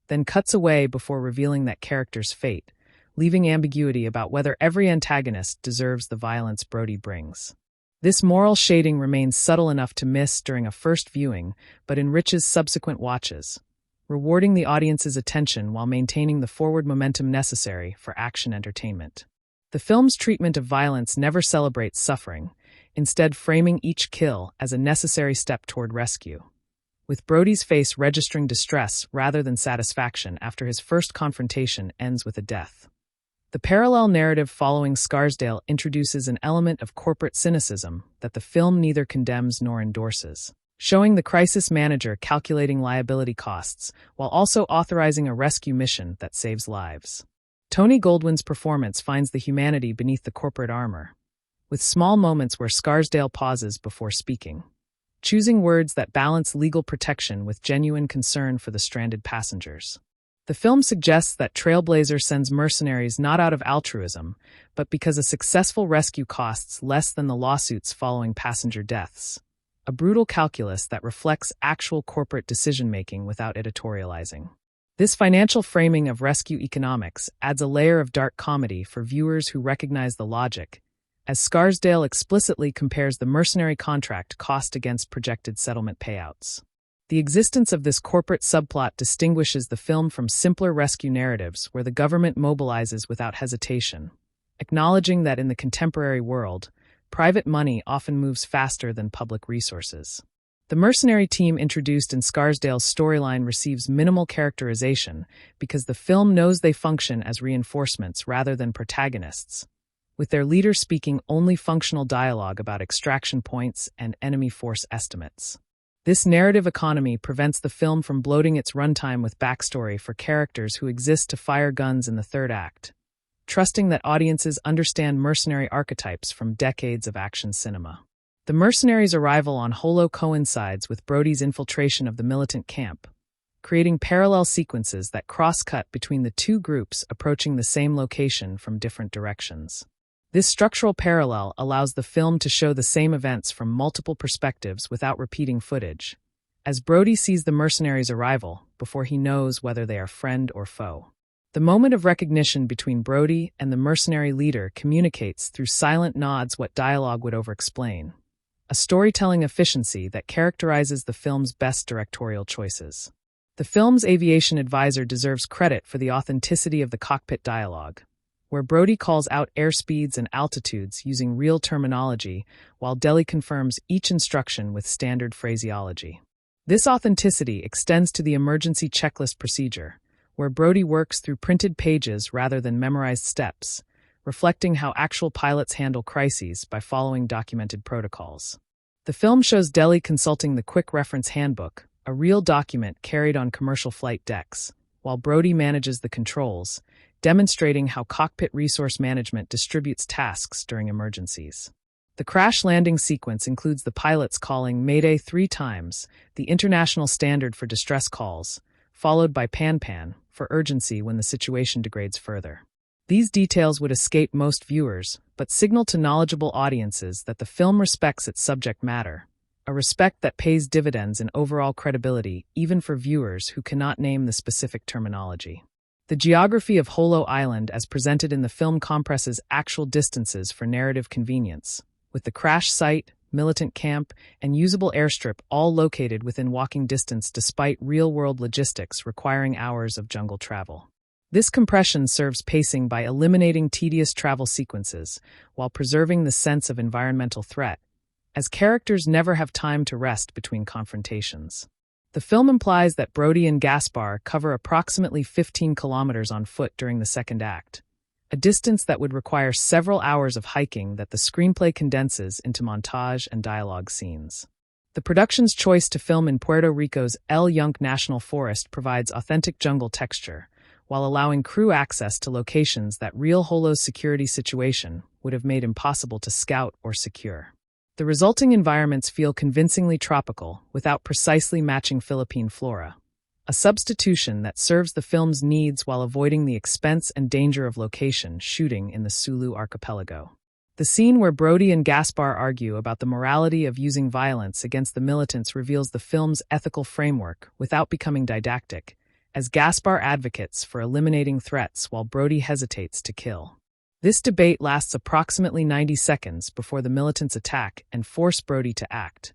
then cuts away before revealing that character's fate, leaving ambiguity about whether every antagonist deserves the violence Brodie brings. This moral shading remains subtle enough to miss during a first viewing, but enriches subsequent watches, rewarding the audience's attention while maintaining the forward momentum necessary for action entertainment. The film's treatment of violence never celebrates suffering, instead framing each kill as a necessary step toward rescue, with Brodie's face registering distress rather than satisfaction after his first confrontation ends with a death. The parallel narrative following Scarsdale introduces an element of corporate cynicism that the film neither condemns nor endorses, showing the crisis manager calculating liability costs while also authorizing a rescue mission that saves lives. Tony Goldwyn's performance finds the humanity beneath the corporate armor, with small moments where Scarsdale pauses before speaking, choosing words that balance legal protection with genuine concern for the stranded passengers. The film suggests that Trailblazer sends mercenaries not out of altruism, but because a successful rescue costs less than the lawsuits following passenger deaths, a brutal calculus that reflects actual corporate decision-making without editorializing. This financial framing of rescue economics adds a layer of dark comedy for viewers who recognize the logic, as Scarsdale explicitly compares the mercenary contract cost against projected settlement payouts. The existence of this corporate subplot distinguishes the film from simpler rescue narratives where the government mobilizes without hesitation, acknowledging that in the contemporary world, private money often moves faster than public resources. The mercenary team introduced in Scarsdale's storyline receives minimal characterization because the film knows they function as reinforcements rather than protagonists, with their leader speaking only functional dialogue about extraction points and enemy force estimates. This narrative economy prevents the film from bloating its runtime with backstory for characters who exist to fire guns in the third act, trusting that audiences understand mercenary archetypes from decades of action cinema. The mercenaries' arrival on Holo coincides with Brodie's infiltration of the militant camp, creating parallel sequences that cross-cut between the two groups approaching the same location from different directions. This structural parallel allows the film to show the same events from multiple perspectives without repeating footage, as Brodie sees the mercenaries' arrival before he knows whether they are friend or foe. The moment of recognition between Brodie and the mercenary leader communicates through silent nods what dialogue would over-explain, a storytelling efficiency that characterizes the film's best directorial choices. The film's aviation advisor deserves credit for the authenticity of the cockpit dialogue, where Brodie calls out airspeeds and altitudes using real terminology, while Deli confirms each instruction with standard phraseology. This authenticity extends to the emergency checklist procedure, where Brodie works through printed pages rather than memorized steps, reflecting how actual pilots handle crises by following documented protocols. The film shows Deli consulting the Quick Reference Handbook, a real document carried on commercial flight decks, while Brodie manages the controls, demonstrating how cockpit resource management distributes tasks during emergencies. The crash landing sequence includes the pilots calling Mayday 3 times, the international standard for distress calls, followed by Pan-Pan, for urgency when the situation degrades further. These details would escape most viewers, but signal to knowledgeable audiences that the film respects its subject matter, a respect that pays dividends in overall credibility even for viewers who cannot name the specific terminology. The geography of Holo Island as presented in the film compresses actual distances for narrative convenience, with the crash site, militant camp, and usable airstrip all located within walking distance despite real-world logistics requiring hours of jungle travel. This compression serves pacing by eliminating tedious travel sequences while preserving the sense of environmental threat, as characters never have time to rest between confrontations. The film implies that Brodie and Gaspare cover approximately 15 kilometers on foot during the second act, a distance that would require several hours of hiking that the screenplay condenses into montage and dialogue scenes. The production's choice to film in Puerto Rico's El Yunque National Forest provides authentic jungle texture, while allowing crew access to locations that real Holo's security situation would have made impossible to scout or secure. The resulting environments feel convincingly tropical without precisely matching Philippine flora, a substitution that serves the film's needs while avoiding the expense and danger of location shooting in the Sulu archipelago. The scene where Brodie and Gaspare argue about the morality of using violence against the militants reveals the film's ethical framework without becoming didactic, as Gaspare advocates for eliminating threats while Brodie hesitates to kill. This debate lasts approximately 90 seconds before the militants attack and force Brodie to act,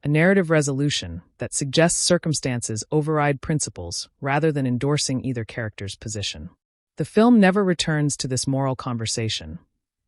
a narrative resolution that suggests circumstances override principles rather than endorsing either character's position. The film never returns to this moral conversation,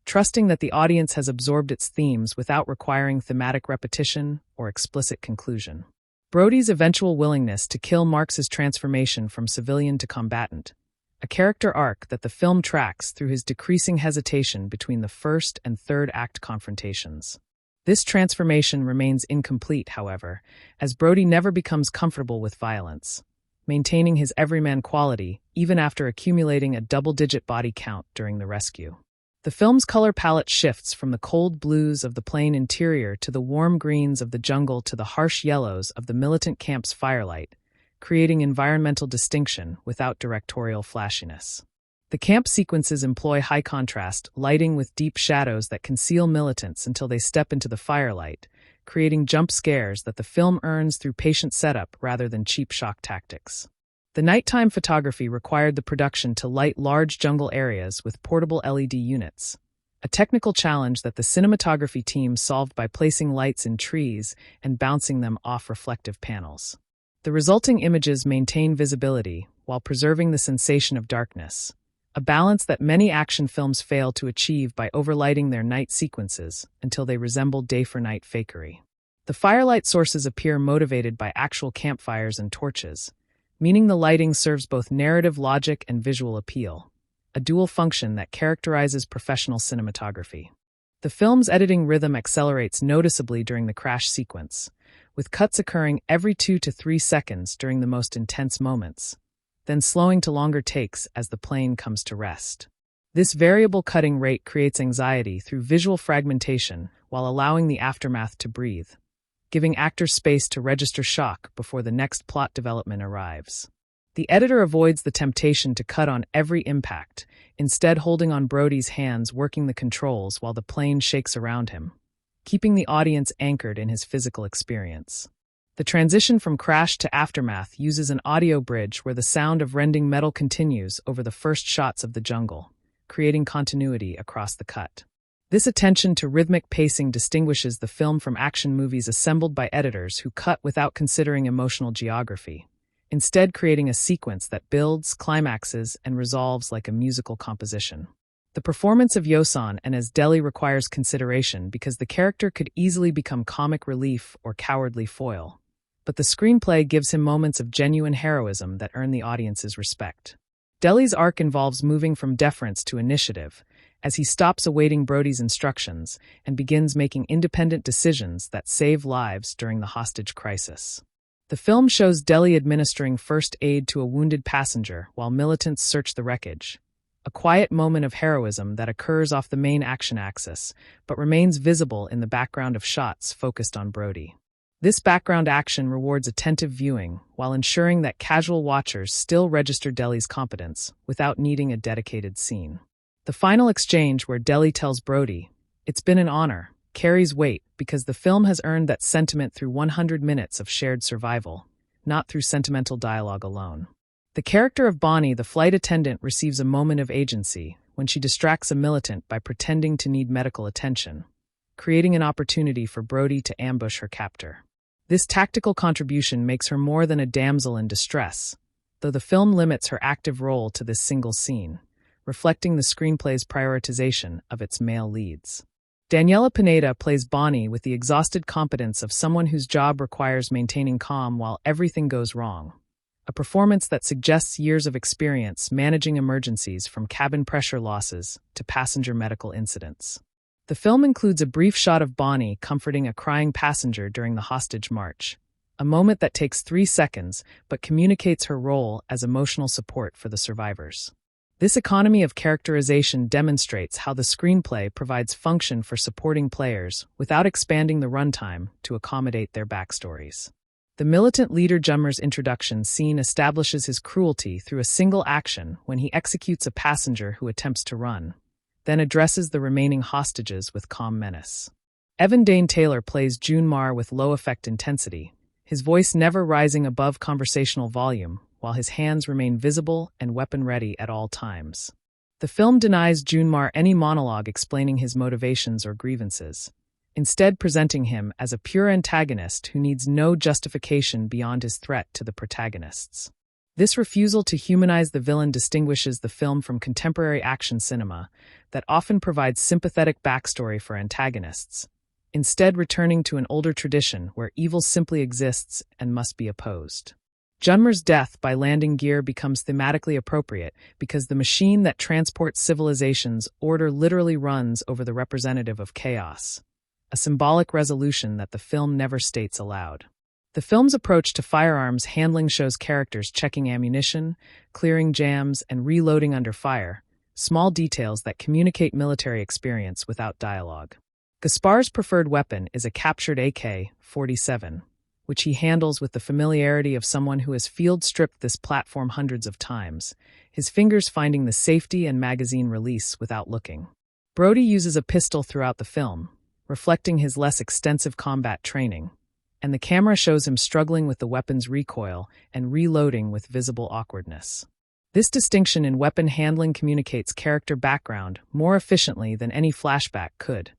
trusting that the audience has absorbed its themes without requiring thematic repetition or explicit conclusion. Brodie's eventual willingness to kill marks his transformation from civilian to combatant, a character arc that the film tracks through his decreasing hesitation between the first and third act confrontations. This transformation remains incomplete, however, as Brodie never becomes comfortable with violence, maintaining his everyman quality even after accumulating a double-digit body count during the rescue. The film's color palette shifts from the cold blues of the plain interior to the warm greens of the jungle to the harsh yellows of the militant camp's firelight, creating environmental distinction without directorial flashiness. The camp sequences employ high contrast lighting with deep shadows that conceal militants until they step into the firelight, creating jump scares that the film earns through patient setup rather than cheap shock tactics. The nighttime photography required the production to light large jungle areas with portable LED units, a technical challenge that the cinematography team solved by placing lights in trees and bouncing them off reflective panels. The resulting images maintain visibility while preserving the sensation of darkness, a balance that many action films fail to achieve by overlighting their night sequences until they resemble day-for-night fakery. The firelight sources appear motivated by actual campfires and torches, meaning the lighting serves both narrative logic and visual appeal, a dual function that characterizes professional cinematography. The film's editing rhythm accelerates noticeably during the crash sequence, with cuts occurring every 2 to 3 seconds during the most intense moments, then slowing to longer takes as the plane comes to rest. This variable cutting rate creates anxiety through visual fragmentation while allowing the aftermath to breathe, giving actors space to register shock before the next plot development arrives. The editor avoids the temptation to cut on every impact, instead holding on Brodie's hands working the controls while the plane shakes around him, keeping the audience anchored in his physical experience. The transition from crash to aftermath uses an audio bridge where the sound of rending metal continues over the first shots of the jungle, creating continuity across the cut. This attention to rhythmic pacing distinguishes the film from action movies assembled by editors who cut without considering emotional geography, instead creating a sequence that builds, climaxes, and resolves like a musical composition. The performance of Yoson and as Deli requires consideration because the character could easily become comic relief or cowardly foil, but the screenplay gives him moments of genuine heroism that earn the audience's respect. Deli's arc involves moving from deference to initiative, as he stops awaiting Brodie's instructions and begins making independent decisions that save lives during the hostage crisis. The film shows Deli administering first aid to a wounded passenger while militants search the wreckage, a quiet moment of heroism that occurs off the main action axis, but remains visible in the background of shots focused on Brodie. This background action rewards attentive viewing while ensuring that casual watchers still register Deli's competence without needing a dedicated scene. The final exchange where Deli tells Brodie, "It's been an honor," carries weight because the film has earned that sentiment through 100 minutes of shared survival, not through sentimental dialogue alone. The character of Bonnie, the flight attendant, receives a moment of agency when she distracts a militant by pretending to need medical attention, creating an opportunity for Brodie to ambush her captor. This tactical contribution makes her more than a damsel in distress, though the film limits her active role to this single scene, reflecting the screenplay's prioritization of its male leads. Daniela Pineda plays Bonnie with the exhausted competence of someone whose job requires maintaining calm while everything goes wrong, a performance that suggests years of experience managing emergencies from cabin pressure losses to passenger medical incidents. The film includes a brief shot of Bonnie comforting a crying passenger during the hostage march, a moment that takes 3 seconds but communicates her role as emotional support for the survivors. This economy of characterization demonstrates how the screenplay provides function for supporting players without expanding the runtime to accommodate their backstories. The militant leader Jummer's introduction scene establishes his cruelty through a single action when he executes a passenger who attempts to run, then addresses the remaining hostages with calm menace. Evan Dane Taylor plays June Mar with low-effect intensity, his voice never rising above conversational volume, while his hands remain visible and weapon-ready at all times. The film denies June Mar any monologue explaining his motivations or grievances, instead presenting him as a pure antagonist who needs no justification beyond his threat to the protagonists. This refusal to humanize the villain distinguishes the film from contemporary action cinema that often provides sympathetic backstory for antagonists, instead returning to an older tradition where evil simply exists and must be opposed. Junmer's death by landing gear becomes thematically appropriate because the machine that transports civilization's order literally runs over the representative of chaos, a symbolic resolution that the film never states aloud. The film's approach to firearms handling shows characters checking ammunition, clearing jams, and reloading under fire, small details that communicate military experience without dialogue. Gaspar's preferred weapon is a captured AK-47, which he handles with the familiarity of someone who has field-stripped this platform hundreds of times, his fingers finding the safety and magazine release without looking. Brodie uses a pistol throughout the film, reflecting his less extensive combat training, and the camera shows him struggling with the weapon's recoil and reloading with visible awkwardness. This distinction in weapon handling communicates character background more efficiently than any flashback could,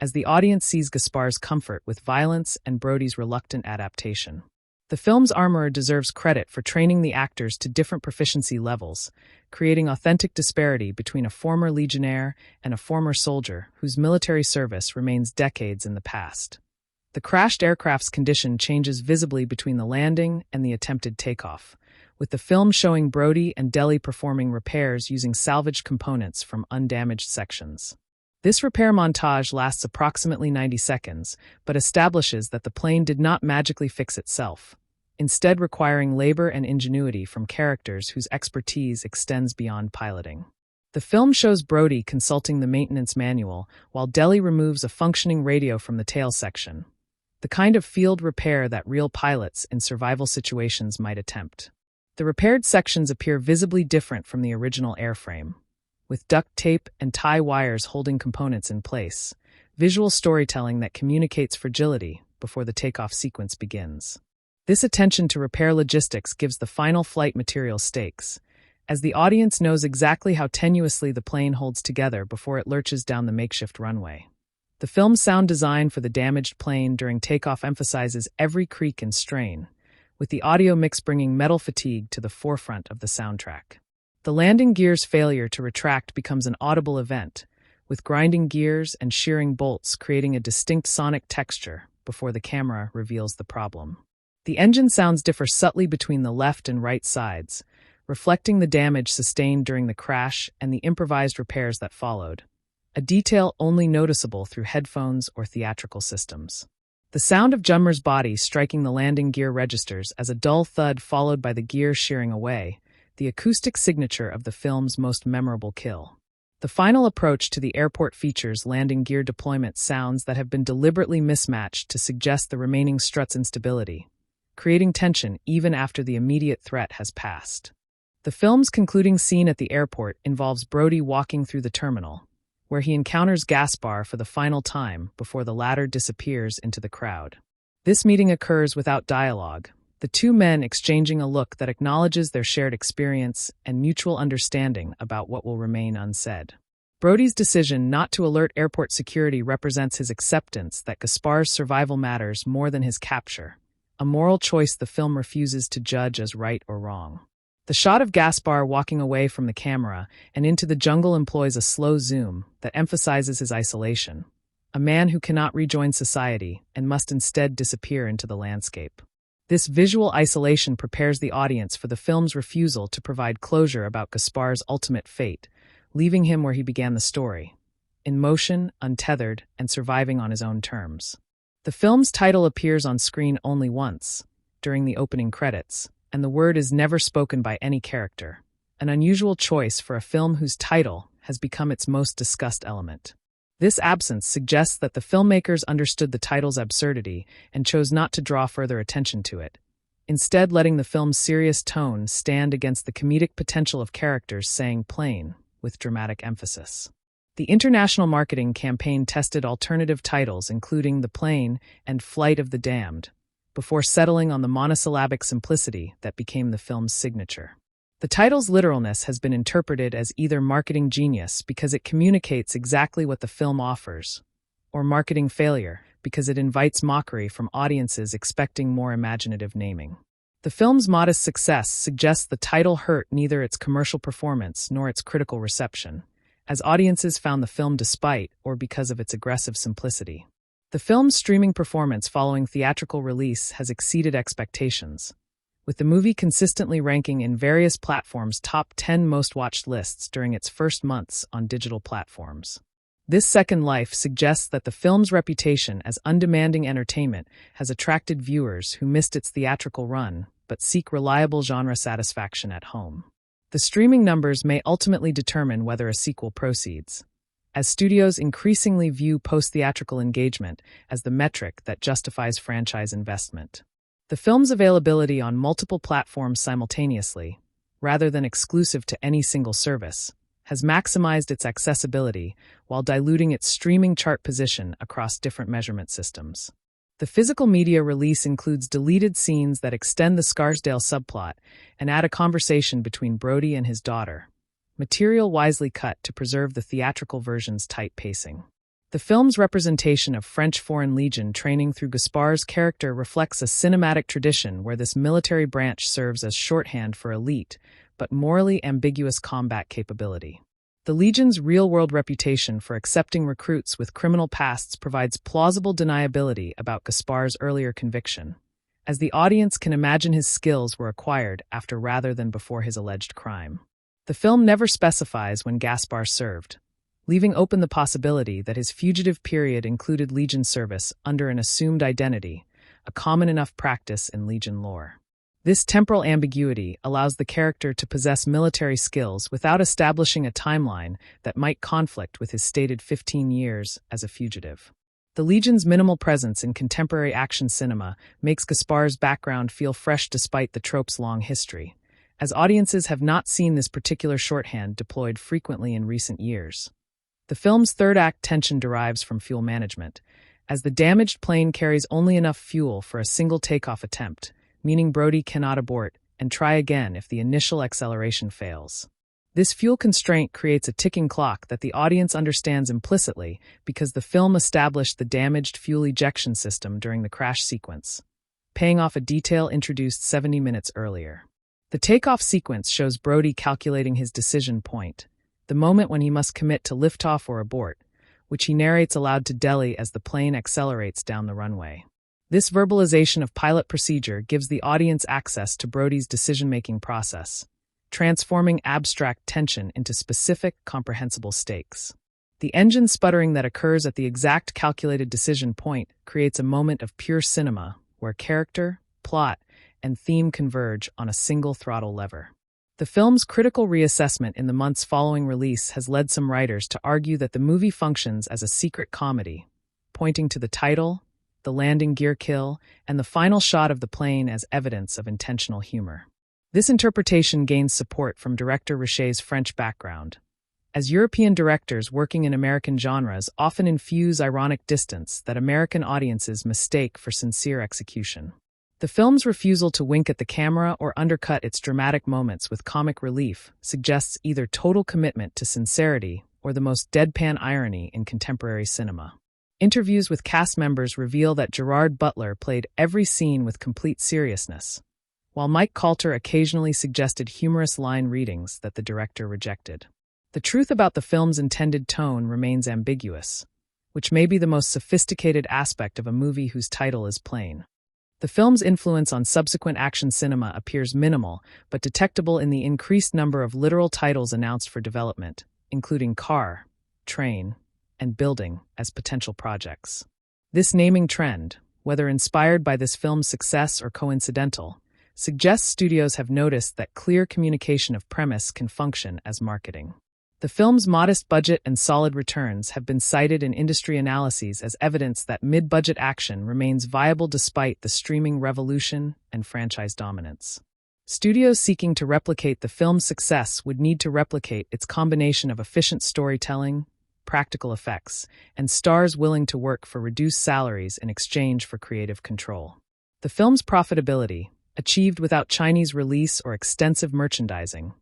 as the audience sees Gaspar's comfort with violence and Brodie's reluctant adaptation. The film's armorer deserves credit for training the actors to different proficiency levels, creating authentic disparity between a former legionnaire and a former soldier whose military service remains decades in the past. The crashed aircraft's condition changes visibly between the landing and the attempted takeoff, with the film showing Brodie and Deli performing repairs using salvaged components from undamaged sections. This repair montage lasts approximately 90 seconds, but establishes that the plane did not magically fix itself, instead requiring labor and ingenuity from characters whose expertise extends beyond piloting. The film shows Brodie consulting the maintenance manual while Deli removes a functioning radio from the tail section, the kind of field repair that real pilots in survival situations might attempt. The repaired sections appear visibly different from the original airframe, with duct tape and tie wires holding components in place, visual storytelling that communicates fragility before the takeoff sequence begins. This attention to repair logistics gives the final flight material stakes, as the audience knows exactly how tenuously the plane holds together before it lurches down the makeshift runway. The film's sound design for the damaged plane during takeoff emphasizes every creak and strain, with the audio mix bringing metal fatigue to the forefront of the soundtrack. The landing gear's failure to retract becomes an audible event, with grinding gears and shearing bolts creating a distinct sonic texture before the camera reveals the problem. The engine sounds differ subtly between the left and right sides, reflecting the damage sustained during the crash and the improvised repairs that followed, a detail only noticeable through headphones or theatrical systems. The sound of Jummer's body striking the landing gear registers as a dull thud followed by the gear shearing away, the acoustic signature of the film's most memorable kill. The final approach to the airport features landing gear deployment sounds that have been deliberately mismatched to suggest the remaining strut's instability, creating tension even after the immediate threat has passed. The film's concluding scene at the airport involves Brodie walking through the terminal, where he encounters Gaspare for the final time before the latter disappears into the crowd. This meeting occurs without dialogue, the two men exchanging a look that acknowledges their shared experience and mutual understanding about what will remain unsaid. Brodie's decision not to alert airport security represents his acceptance that Gaspar's survival matters more than his capture, a moral choice the film refuses to judge as right or wrong. The shot of Gaspare walking away from the camera and into the jungle employs a slow zoom that emphasizes his isolation, a man who cannot rejoin society and must instead disappear into the landscape. This visual isolation prepares the audience for the film's refusal to provide closure about Gaspar's ultimate fate, leaving him where he began the story, in motion, untethered, and surviving on his own terms. The film's title appears on screen only once, during the opening credits, and the word is never spoken by any character, an unusual choice for a film whose title has become its most discussed element. This absence suggests that the filmmakers understood the title's absurdity and chose not to draw further attention to it, instead letting the film's serious tone stand against the comedic potential of characters saying plain, with dramatic emphasis. The international marketing campaign tested alternative titles including The Plane and Flight of the Damned, before settling on the monosyllabic simplicity that became the film's signature. The title's literalness has been interpreted as either marketing genius because it communicates exactly what the film offers, or marketing failure because it invites mockery from audiences expecting more imaginative naming. The film's modest success suggests the title hurt neither its commercial performance nor its critical reception, as audiences found the film despite or because of its aggressive simplicity. The film's streaming performance following theatrical release has exceeded expectations, with the movie consistently ranking in various platforms' top 10 most-watched lists during its first months on digital platforms. This second life suggests that the film's reputation as undemanding entertainment has attracted viewers who missed its theatrical run but seek reliable genre satisfaction at home. The streaming numbers may ultimately determine whether a sequel proceeds, as studios increasingly view post-theatrical engagement as the metric that justifies franchise investment. The film's availability on multiple platforms simultaneously, rather than exclusive to any single service, has maximized its accessibility while diluting its streaming chart position across different measurement systems. The physical media release includes deleted scenes that extend the Scarsdale subplot and add a conversation between Brodie and his daughter, material wisely cut to preserve the theatrical version's tight pacing. The film's representation of French Foreign Legion training through Gaspare's character reflects a cinematic tradition where this military branch serves as shorthand for elite, but morally ambiguous combat capability. The Legion's real-world reputation for accepting recruits with criminal pasts provides plausible deniability about Gaspare's earlier conviction, as the audience can imagine his skills were acquired after rather than before his alleged crime. The film never specifies when Gaspare served, leaving open the possibility that his fugitive period included Legion service under an assumed identity, a common enough practice in Legion lore. This temporal ambiguity allows the character to possess military skills without establishing a timeline that might conflict with his stated 15 years as a fugitive. The Legion's minimal presence in contemporary action cinema makes Gaspare's background feel fresh despite the trope's long history, as audiences have not seen this particular shorthand deployed frequently in recent years. The film's third-act tension derives from fuel management, as the damaged plane carries only enough fuel for a single takeoff attempt, meaning Brodie cannot abort and try again if the initial acceleration fails. This fuel constraint creates a ticking clock that the audience understands implicitly because the film established the damaged fuel ejection system during the crash sequence, paying off a detail introduced 70 minutes earlier. The takeoff sequence shows Brodie calculating his decision point, the moment when he must commit to liftoff or abort, which he narrates aloud to Deli as the plane accelerates down the runway. This verbalization of pilot procedure gives the audience access to Brodie's decision-making process, transforming abstract tension into specific, comprehensible stakes. The engine sputtering that occurs at the exact calculated decision point creates a moment of pure cinema where character, plot, and theme converge on a single throttle lever. The film's critical reassessment in the months following release has led some writers to argue that the movie functions as a secret comedy, pointing to the title, the landing gear kill, and the final shot of the plane as evidence of intentional humor. This interpretation gains support from director Richet's French background, as European directors working in American genres often infuse ironic distance that American audiences mistake for sincere execution. The film's refusal to wink at the camera or undercut its dramatic moments with comic relief suggests either total commitment to sincerity or the most deadpan irony in contemporary cinema. Interviews with cast members reveal that Gerard Butler played every scene with complete seriousness, while Mike Colter occasionally suggested humorous line readings that the director rejected. The truth about the film's intended tone remains ambiguous, which may be the most sophisticated aspect of a movie whose title is plain. The film's influence on subsequent action cinema appears minimal, but detectable in the increased number of literal titles announced for development, including Car, Train, and Building as potential projects. This naming trend, whether inspired by this film's success or coincidental, suggests studios have noticed that clear communication of premise can function as marketing. The film's modest budget and solid returns have been cited in industry analyses as evidence that mid-budget action remains viable despite the streaming revolution and franchise dominance. Studios seeking to replicate the film's success would need to replicate its combination of efficient storytelling, practical effects, and stars willing to work for reduced salaries in exchange for creative control. The film's profitability, achieved without Chinese release or extensive merchandising,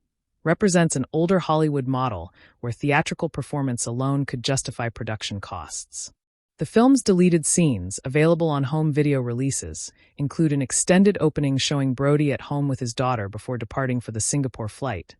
represents an older Hollywood model where theatrical performance alone could justify production costs. The film's deleted scenes, available on home video releases, include an extended opening showing Brodie at home with his daughter before departing for the Singapore flight,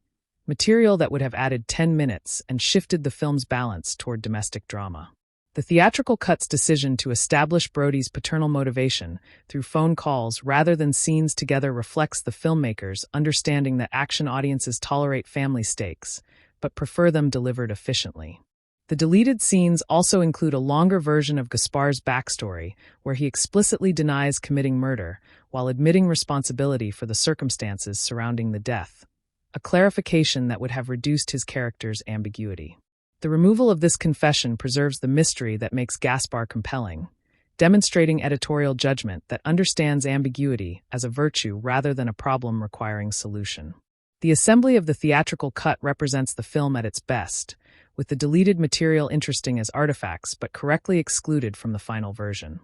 material that would have added 10 minutes and shifted the film's balance toward domestic drama. The theatrical cut's decision to establish Brodie's paternal motivation through phone calls rather than scenes together reflects the filmmakers' understanding that action audiences tolerate family stakes, but prefer them delivered efficiently. The deleted scenes also include a longer version of Gaspare's backstory, where he explicitly denies committing murder while admitting responsibility for the circumstances surrounding the death, a clarification that would have reduced his character's ambiguity. The removal of this confession preserves the mystery that makes Gaspare compelling, demonstrating editorial judgment that understands ambiguity as a virtue rather than a problem requiring solution. The assembly of the theatrical cut represents the film at its best, with the deleted material interesting as artifacts but correctly excluded from the final version.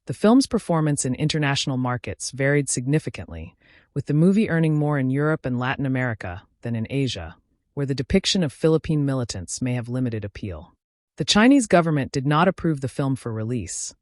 The film's performance in international markets varied significantly, with the movie earning more in Europe and Latin America than in Asia, where the depiction of Philippine militants may have limited appeal. The Chinese government did not approve the film for release,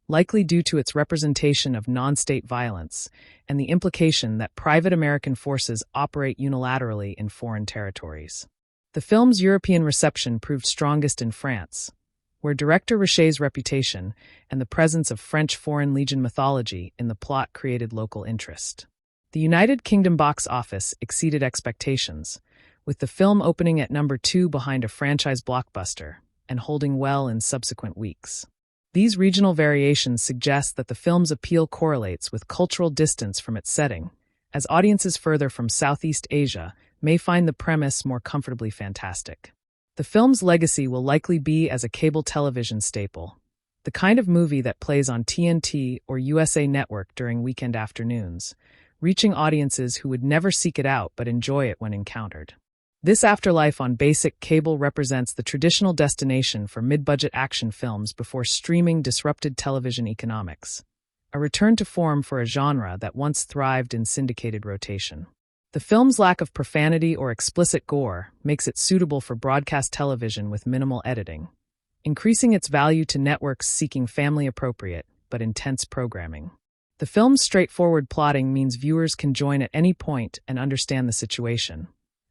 likely due to its representation of non-state violence and the implication that private American forces operate unilaterally in foreign territories. The film's European reception proved strongest in France, where director Richet's reputation and the presence of French Foreign Legion mythology in the plot created local interest. The United Kingdom box office exceeded expectations, with the film opening at number 2 behind a franchise blockbuster and holding well in subsequent weeks. These regional variations suggest that the film's appeal correlates with cultural distance from its setting, as audiences further from Southeast Asia may find the premise more comfortably fantastic. The film's legacy will likely be as a cable television staple, the kind of movie that plays on TNT or USA Network during weekend afternoons, reaching audiences who would never seek it out but enjoy it when encountered. This afterlife on basic cable represents the traditional destination for mid-budget action films before streaming disrupted television economics, a return to form for a genre that once thrived in syndicated rotation. The film's lack of profanity or explicit gore makes it suitable for broadcast television with minimal editing, increasing its value to networks seeking family-appropriate but intense programming. The film's straightforward plotting means viewers can join at any point and understand the situation,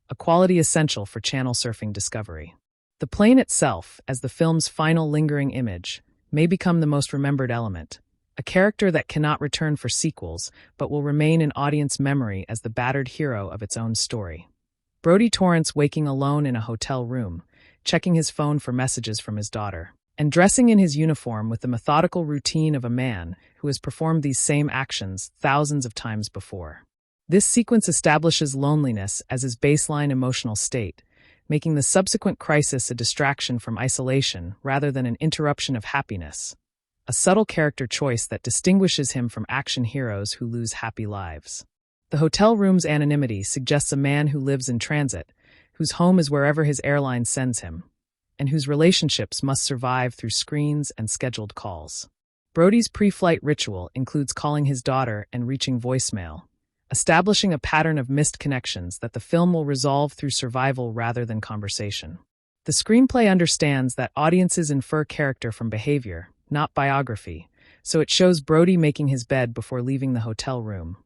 a quality essential for channel surfing discovery. The plane itself, as the film's final lingering image, may become the most remembered element, a character that cannot return for sequels but will remain in audience memory as the battered hero of its own story. Brodie Torrance waking alone in a hotel room, checking his phone for messages from his daughter, and dressing in his uniform with the methodical routine of a man who has performed these same actions thousands of times before. This sequence establishes loneliness as his baseline emotional state, making the subsequent crisis a distraction from isolation rather than an interruption of happiness, a subtle character choice that distinguishes him from action heroes who lose happy lives. The hotel room's anonymity suggests a man who lives in transit, whose home is wherever his airline sends him, and whose relationships must survive through screens and scheduled calls. Brodie's pre-flight ritual includes calling his daughter and reaching voicemail, establishing a pattern of missed connections that the film will resolve through survival rather than conversation. The screenplay understands that audiences infer character from behavior, not biography, so it shows Brodie making his bed before leaving the hotel room,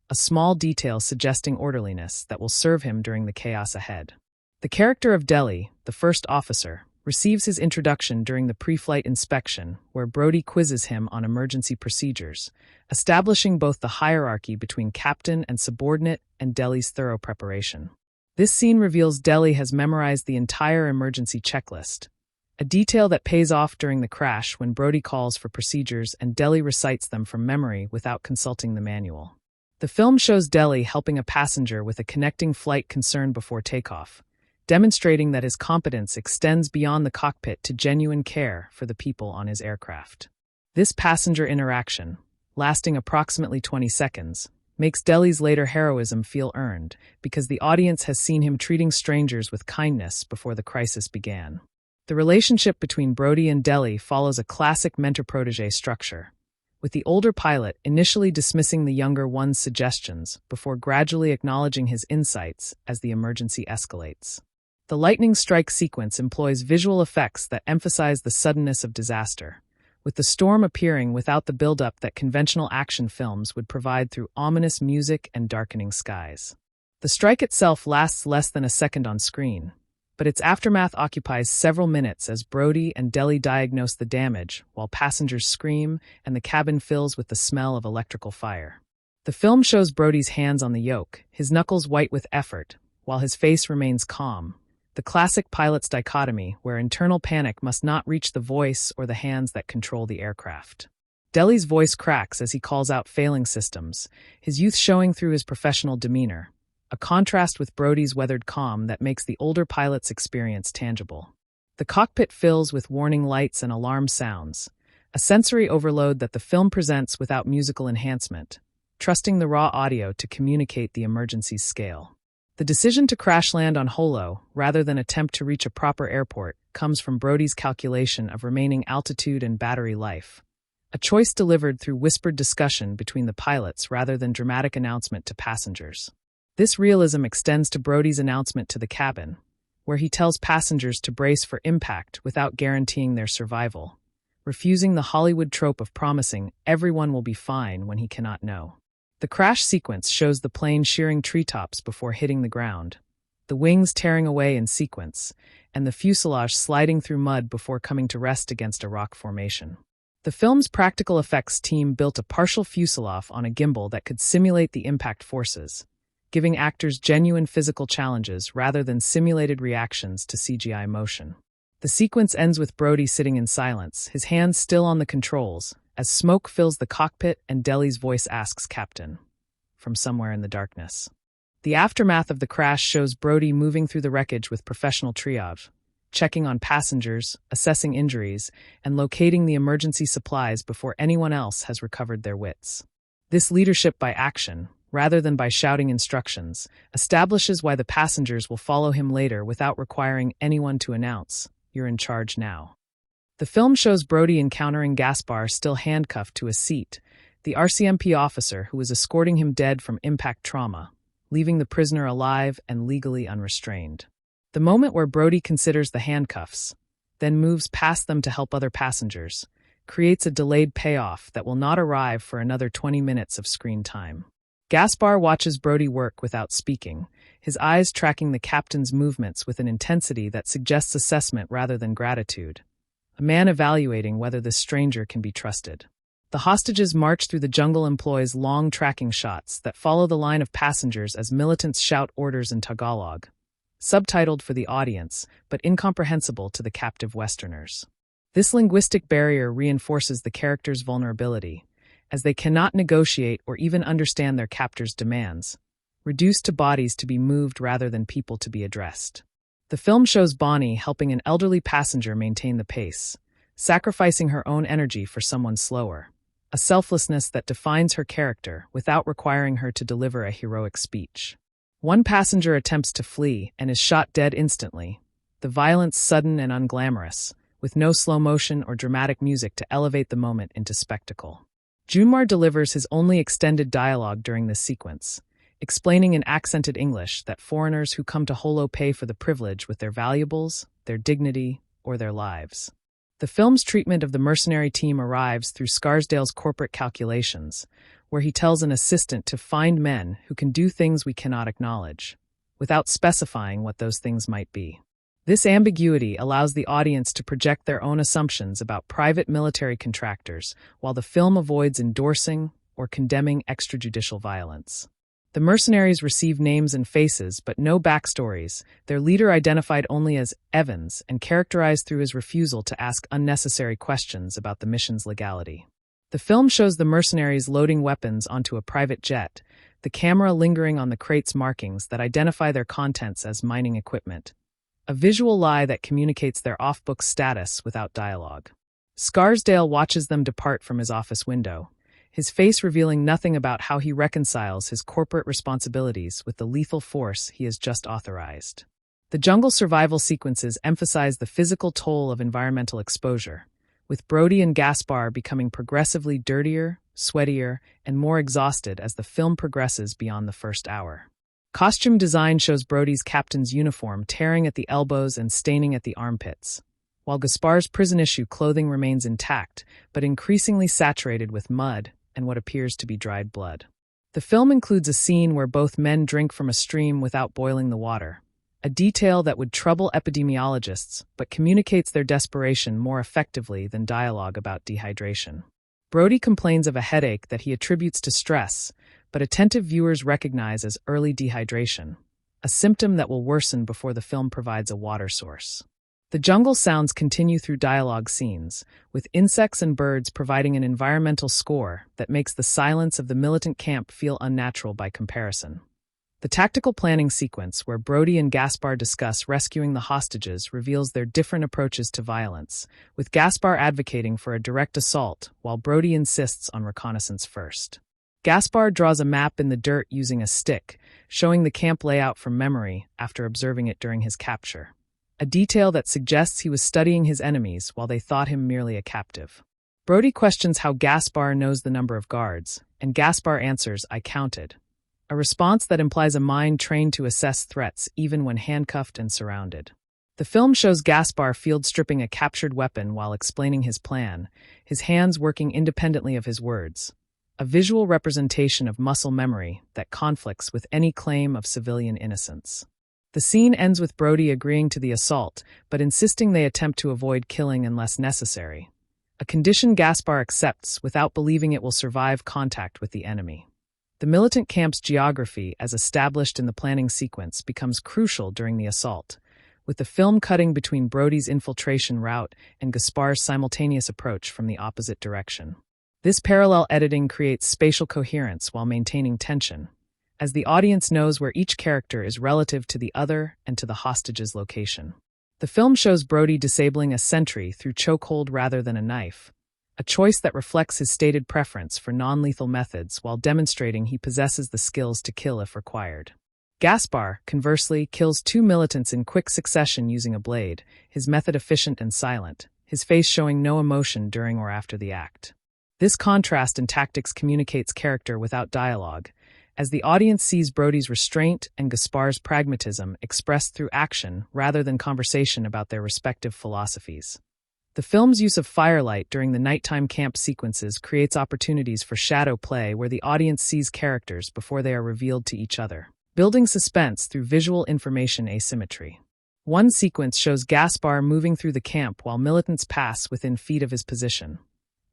a small detail suggesting orderliness that will serve him during the chaos ahead. The character of Delhi, the first officer, receives his introduction during the pre-flight inspection, where Brodie quizzes him on emergency procedures, establishing both the hierarchy between captain and subordinate and Delhi's thorough preparation. This scene reveals Delhi has memorized the entire emergency checklist, a detail that pays off during the crash when Brodie calls for procedures and Deli recites them from memory without consulting the manual. The film shows Deli helping a passenger with a connecting flight concern before takeoff, demonstrating that his competence extends beyond the cockpit to genuine care for the people on his aircraft. This passenger interaction, lasting approximately 20 seconds, makes Deli's later heroism feel earned because the audience has seen him treating strangers with kindness before the crisis began. The relationship between Brodie and Deli follows a classic mentor-protege structure, with the older pilot initially dismissing the younger one's suggestions before gradually acknowledging his insights as the emergency escalates. The lightning strike sequence employs visual effects that emphasize the suddenness of disaster, with the storm appearing without the buildup that conventional action films would provide through ominous music and darkening skies. The strike itself lasts less than a second on screen, but its aftermath occupies several minutes as Brodie and Deli diagnose the damage while passengers scream and the cabin fills with the smell of electrical fire. The film shows Brodie's hands on the yoke, his knuckles white with effort, while his face remains calm, the classic pilot's dichotomy where internal panic must not reach the voice or the hands that control the aircraft. Deli's voice cracks as he calls out failing systems, his youth showing through his professional demeanor, a contrast with Brodie's weathered calm that makes the older pilot's experience tangible. The cockpit fills with warning lights and alarm sounds, a sensory overload that the film presents without musical enhancement, trusting the raw audio to communicate the emergency's scale. The decision to crash land on Holo, rather than attempt to reach a proper airport, comes from Brodie's calculation of remaining altitude and battery life, a choice delivered through whispered discussion between the pilots rather than dramatic announcement to passengers. This realism extends to Brodie's announcement to the cabin, where he tells passengers to brace for impact without guaranteeing their survival, refusing the Hollywood trope of promising everyone will be fine when he cannot know. The crash sequence shows the plane shearing treetops before hitting the ground, the wings tearing away in sequence, and the fuselage sliding through mud before coming to rest against a rock formation. The film's practical effects team built a partial fuselage on a gimbal that could simulate the impact forces, giving actors genuine physical challenges rather than simulated reactions to CGI motion. The sequence ends with Brodie sitting in silence, his hands still on the controls, as smoke fills the cockpit and Deli's voice asks "Captain," from somewhere in the darkness. The aftermath of the crash shows Brodie moving through the wreckage with professional triage, checking on passengers, assessing injuries, and locating the emergency supplies before anyone else has recovered their wits. This leadership by action, rather than by shouting instructions, establishes why the passengers will follow him later without requiring anyone to announce, "You're in charge now." The film shows Brodie encountering Gaspare still handcuffed to a seat, the RCMP officer who was escorting him dead from impact trauma, leaving the prisoner alive and legally unrestrained. The moment where Brodie considers the handcuffs, then moves past them to help other passengers, creates a delayed payoff that will not arrive for another 20 minutes of screen time. Gaspare watches Brodie work without speaking, his eyes tracking the captain's movements with an intensity that suggests assessment rather than gratitude, a man evaluating whether this stranger can be trusted. The hostages' march through the jungle employs long tracking shots that follow the line of passengers as militants shout orders in Tagalog, subtitled for the audience, but incomprehensible to the captive Westerners. This linguistic barrier reinforces the characters' vulnerability, as they cannot negotiate or even understand their captors' demands, reduced to bodies to be moved rather than people to be addressed. The film shows Bonnie helping an elderly passenger maintain the pace, sacrificing her own energy for someone slower, a selflessness that defines her character without requiring her to deliver a heroic speech. One passenger attempts to flee and is shot dead instantly, the violence sudden and unglamorous, with no slow motion or dramatic music to elevate the moment into spectacle. Junmar delivers his only extended dialogue during this sequence, explaining in accented English that foreigners who come to Holo pay for the privilege with their valuables, their dignity, or their lives. The film's treatment of the mercenary team arrives through Scarsdale's corporate calculations, where he tells an assistant to find men who can do things we cannot acknowledge, without specifying what those things might be. This ambiguity allows the audience to project their own assumptions about private military contractors, while the film avoids endorsing or condemning extrajudicial violence. The mercenaries receive names and faces, but no backstories, their leader identified only as Evans and characterized through his refusal to ask unnecessary questions about the mission's legality. The film shows the mercenaries loading weapons onto a private jet, the camera lingering on the crates' markings that identify their contents as mining equipment. A visual lie that communicates their off-book status without dialogue. Scarsdale watches them depart from his office window, his face revealing nothing about how he reconciles his corporate responsibilities with the lethal force he has just authorized. The jungle survival sequences emphasize the physical toll of environmental exposure, with Brodie and Gaspare becoming progressively dirtier, sweatier, and more exhausted as the film progresses beyond the first hour. Costume design shows Brodie's captain's uniform tearing at the elbows and staining at the armpits, while Gaspar's prison-issue clothing remains intact, but increasingly saturated with mud and what appears to be dried blood. The film includes a scene where both men drink from a stream without boiling the water, a detail that would trouble epidemiologists but communicates their desperation more effectively than dialogue about dehydration. Brodie complains of a headache that he attributes to stress, but attentive viewers recognize as early dehydration, a symptom that will worsen before the film provides a water source. The jungle sounds continue through dialogue scenes, with insects and birds providing an environmental score that makes the silence of the militant camp feel unnatural by comparison. The tactical planning sequence where Brodie and Gaspare discuss rescuing the hostages reveals their different approaches to violence, with Gaspare advocating for a direct assault while Brodie insists on reconnaissance first. Gaspare draws a map in the dirt using a stick, showing the camp layout from memory after observing it during his capture, a detail that suggests he was studying his enemies while they thought him merely a captive. Brodie questions how Gaspare knows the number of guards, and Gaspare answers, "I counted," a response that implies a mind trained to assess threats even when handcuffed and surrounded. The film shows Gaspare field stripping a captured weapon while explaining his plan, his hands working independently of his words, a visual representation of muscle memory that conflicts with any claim of civilian innocence. The scene ends with Brodie agreeing to the assault, but insisting they attempt to avoid killing unless necessary, a condition Gaspare accepts without believing it will survive contact with the enemy. The militant camp's geography, as established in the planning sequence, becomes crucial during the assault, with the film cutting between Brodie's infiltration route and Gaspar's simultaneous approach from the opposite direction. This parallel editing creates spatial coherence while maintaining tension, as the audience knows where each character is relative to the other and to the hostage's location. The film shows Brodie disabling a sentry through chokehold rather than a knife, a choice that reflects his stated preference for non-lethal methods while demonstrating he possesses the skills to kill if required. Gaspare, conversely, kills two militants in quick succession using a blade, his method efficient and silent, his face showing no emotion during or after the act. This contrast in tactics communicates character without dialogue, as the audience sees Brodie's restraint and Gaspar's pragmatism expressed through action rather than conversation about their respective philosophies. The film's use of firelight during the nighttime camp sequences creates opportunities for shadow play where the audience sees characters before they are revealed to each other, building suspense through visual information asymmetry. One sequence shows Gaspare moving through the camp while militants pass within feet of his position,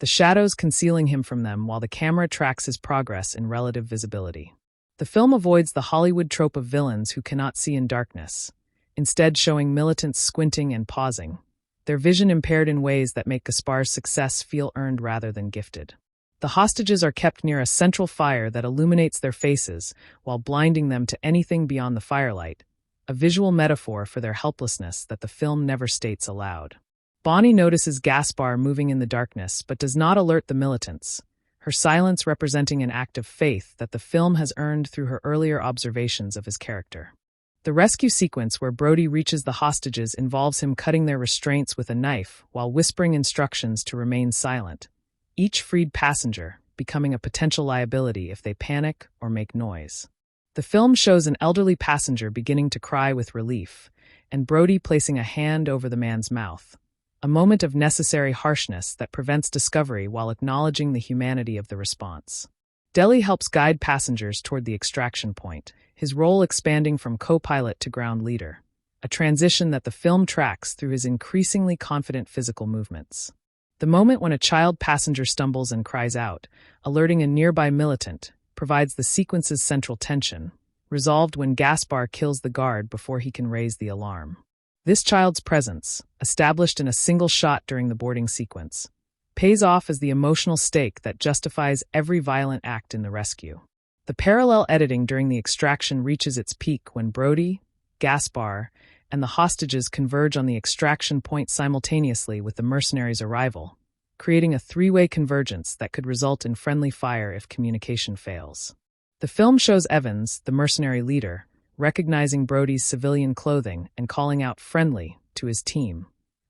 the shadows concealing him from them while the camera tracks his progress in relative visibility. The film avoids the Hollywood trope of villains who cannot see in darkness, instead showing militants squinting and pausing, their vision impaired in ways that make Gaspar's success feel earned rather than gifted. The hostages are kept near a central fire that illuminates their faces while blinding them to anything beyond the firelight, a visual metaphor for their helplessness that the film never states aloud. Bonnie notices Gaspare moving in the darkness but does not alert the militants, her silence representing an act of faith that the film has earned through her earlier observations of his character. The rescue sequence where Brodie reaches the hostages involves him cutting their restraints with a knife while whispering instructions to remain silent, each freed passenger becoming a potential liability if they panic or make noise. The film shows an elderly passenger beginning to cry with relief, and Brodie placing a hand over the man's mouth, a moment of necessary harshness that prevents discovery while acknowledging the humanity of the response. Deli helps guide passengers toward the extraction point, his role expanding from co-pilot to ground leader, a transition that the film tracks through his increasingly confident physical movements. The moment when a child passenger stumbles and cries out, alerting a nearby militant, provides the sequence's central tension, resolved when Gaspare kills the guard before he can raise the alarm. This child's presence, established in a single shot during the boarding sequence, pays off as the emotional stake that justifies every violent act in the rescue. The parallel editing during the extraction reaches its peak when Brodie, Gaspare, and the hostages converge on the extraction point simultaneously with the mercenaries' arrival, creating a three-way convergence that could result in friendly fire if communication fails. The film shows Evans, the mercenary leader, recognizing Brodie's civilian clothing and calling out "friendly" to his team,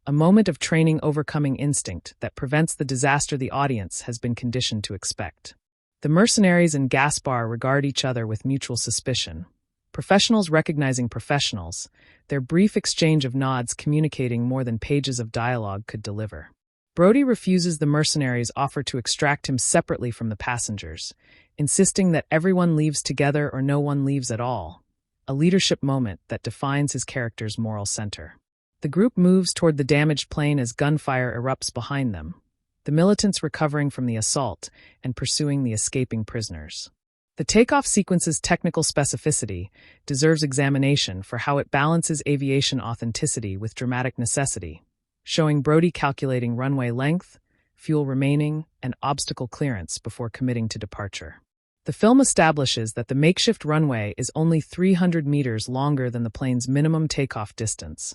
a moment of training overcoming instinct that prevents the disaster the audience has been conditioned to expect. The mercenaries and Gaspare regard each other with mutual suspicion, professionals recognizing professionals, their brief exchange of nods communicating more than pages of dialogue could deliver. Brodie refuses the mercenaries' offer to extract him separately from the passengers, insisting that everyone leaves together or no one leaves at all, a leadership moment that defines his character's moral center. The group moves toward the damaged plane as gunfire erupts behind them, the militants recovering from the assault and pursuing the escaping prisoners. The takeoff sequence's technical specificity deserves examination for how it balances aviation authenticity with dramatic necessity, showing Brodie calculating runway length, fuel remaining, and obstacle clearance before committing to departure. The film establishes that the makeshift runway is only 300 meters longer than the plane's minimum takeoff distance,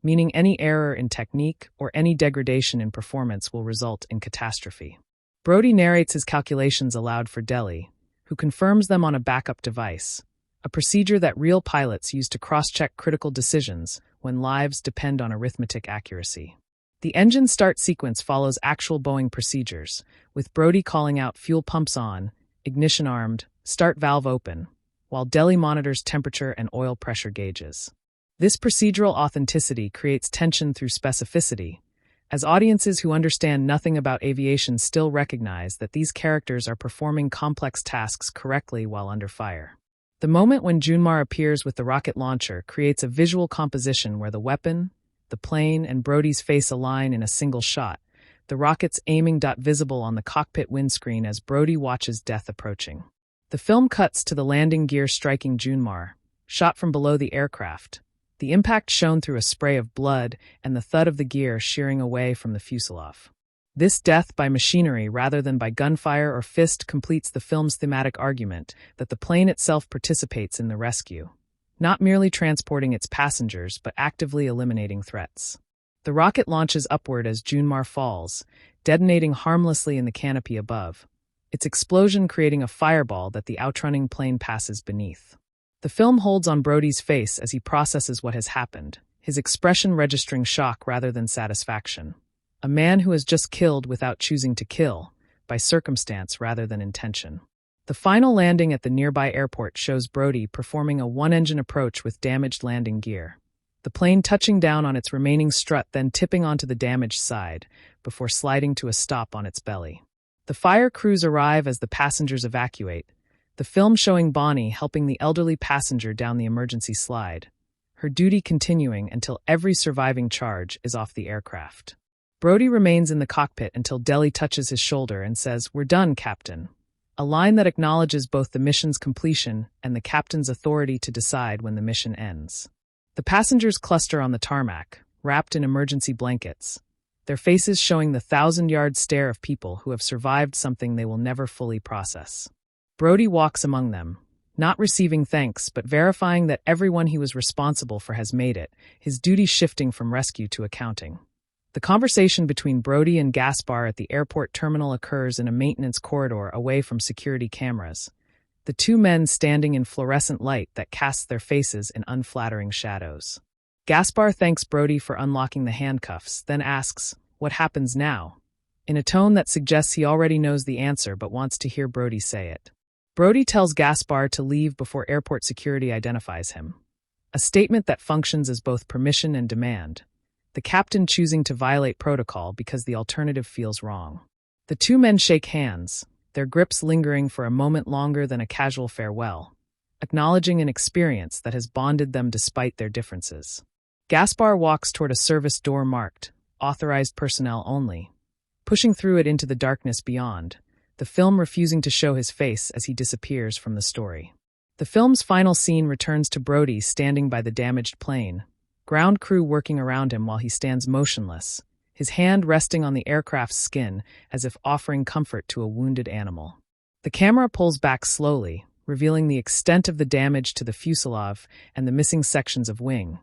meaning any error in technique or any degradation in performance will result in catastrophe. Brodie narrates his calculations aloud for Delhi, who confirms them on a backup device, a procedure that real pilots use to cross-check critical decisions when lives depend on arithmetic accuracy. The engine start sequence follows actual Boeing procedures, with Brodie calling out "fuel pumps on, ignition armed, start valve open," while Delhi monitors temperature and oil pressure gauges. This procedural authenticity creates tension through specificity, as audiences who understand nothing about aviation still recognize that these characters are performing complex tasks correctly while under fire. The moment when Junmar appears with the rocket launcher creates a visual composition where the weapon, the plane, and Brodie's face align in a single shot, the rocket's aiming dot visible on the cockpit windscreen as Brodie watches death approaching. The film cuts to the landing gear striking Junmar, shot from below the aircraft, the impact shown through a spray of blood and the thud of the gear shearing away from the fuselage. This death by machinery rather than by gunfire or fist completes the film's thematic argument that the plane itself participates in the rescue, not merely transporting its passengers but actively eliminating threats. The rocket launches upward as Junmar falls, detonating harmlessly in the canopy above, its explosion creating a fireball that the outrunning plane passes beneath. The film holds on Brodie's face as he processes what has happened, his expression registering shock rather than satisfaction. A man who has just killed without choosing to kill, by circumstance rather than intention. The final landing at the nearby airport shows Brodie performing a one-engine approach with damaged landing gear, the plane touching down on its remaining strut then tipping onto the damaged side, before sliding to a stop on its belly. The fire crews arrive as the passengers evacuate, the film showing Bonnie helping the elderly passenger down the emergency slide, her duty continuing until every surviving charge is off the aircraft. Brodie remains in the cockpit until Delhi touches his shoulder and says, "We're done, Captain," a line that acknowledges both the mission's completion and the captain's authority to decide when the mission ends. The passengers cluster on the tarmac, wrapped in emergency blankets, their faces showing the 1,000-yard stare of people who have survived something they will never fully process. Brodie walks among them, not receiving thanks but verifying that everyone he was responsible for has made it, his duty shifting from rescue to accounting. The conversation between Brodie and Gaspare at the airport terminal occurs in a maintenance corridor away from security cameras, the two men standing in fluorescent light that casts their faces in unflattering shadows. Gaspare thanks Brodie for unlocking the handcuffs, then asks, "What happens now?" in a tone that suggests he already knows the answer but wants to hear Brodie say it. Brodie tells Gaspare to leave before airport security identifies him, a statement that functions as both permission and demand, the captain choosing to violate protocol because the alternative feels wrong. The two men shake hands, their grips lingering for a moment longer than a casual farewell, acknowledging an experience that has bonded them despite their differences. Gaspare walks toward a service door marked, "Authorized personnel only," pushing through it into the darkness beyond, the film refusing to show his face as he disappears from the story. The film's final scene returns to Brodie standing by the damaged plane, ground crew working around him while he stands motionless, his hand resting on the aircraft's skin as if offering comfort to a wounded animal. The camera pulls back slowly, revealing the extent of the damage to the fuselage and the missing sections of wing,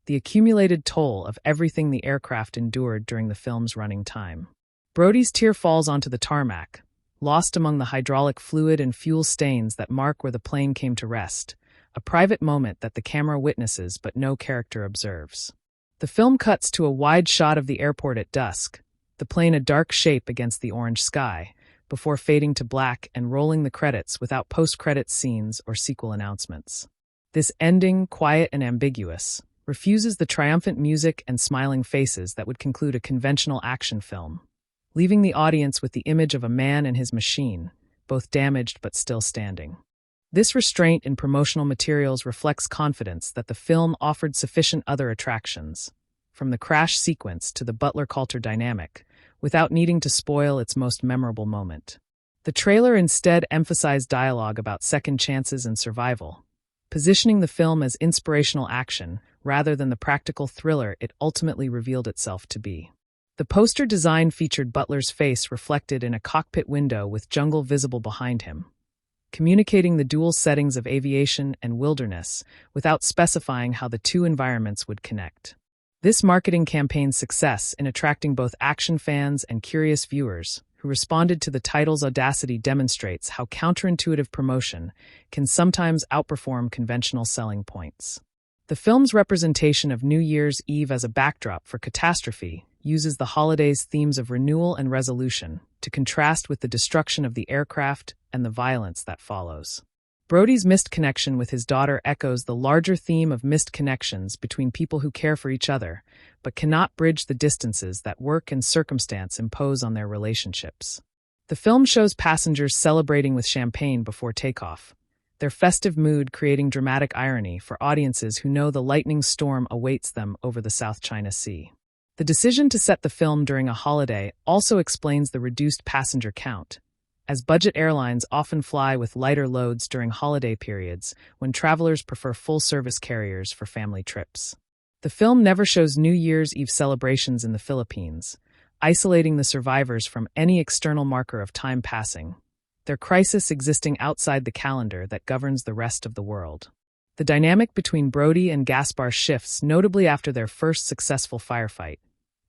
the accumulated toll of everything the aircraft endured during the film's running time. Brodie's tear falls onto the tarmac, lost among the hydraulic fluid and fuel stains that mark where the plane came to rest, a private moment that the camera witnesses but no character observes. The film cuts to a wide shot of the airport at dusk, the plane a dark shape against the orange sky, before fading to black and rolling the credits without post-credits scenes or sequel announcements. This ending, quiet and ambiguous, refuses the triumphant music and smiling faces that would conclude a conventional action film, leaving the audience with the image of a man and his machine, both damaged but still standing. This restraint in promotional materials reflects confidence that the film offered sufficient other attractions, from the crash sequence to the Butler-Colter dynamic, without needing to spoil its most memorable moment. The trailer instead emphasized dialogue about second chances and survival, positioning the film as inspirational action rather than the practical thriller it ultimately revealed itself to be. The poster design featured Butler's face reflected in a cockpit window with jungle visible behind him, communicating the dual settings of aviation and wilderness without specifying how the two environments would connect. This marketing campaign's success in attracting both action fans and curious viewers who responded to the title's audacity demonstrates how counterintuitive promotion can sometimes outperform conventional selling points. The film's representation of New Year's Eve as a backdrop for catastrophe uses the holiday's themes of renewal and resolution to contrast with the destruction of the aircraft and the violence that follows. Brodie's missed connection with his daughter echoes the larger theme of missed connections between people who care for each other, but cannot bridge the distances that work and circumstance impose on their relationships. The film shows passengers celebrating with champagne before takeoff, their festive mood creating dramatic irony for audiences who know the lightning storm awaits them over the South China Sea. The decision to set the film during a holiday also explains the reduced passenger count, as budget airlines often fly with lighter loads during holiday periods when travelers prefer full-service carriers for family trips. The film never shows New Year's Eve celebrations in the Philippines, isolating the survivors from any external marker of time passing, their crisis existing outside the calendar that governs the rest of the world. The dynamic between Brodie and Gaspare shifts notably after their first successful firefight,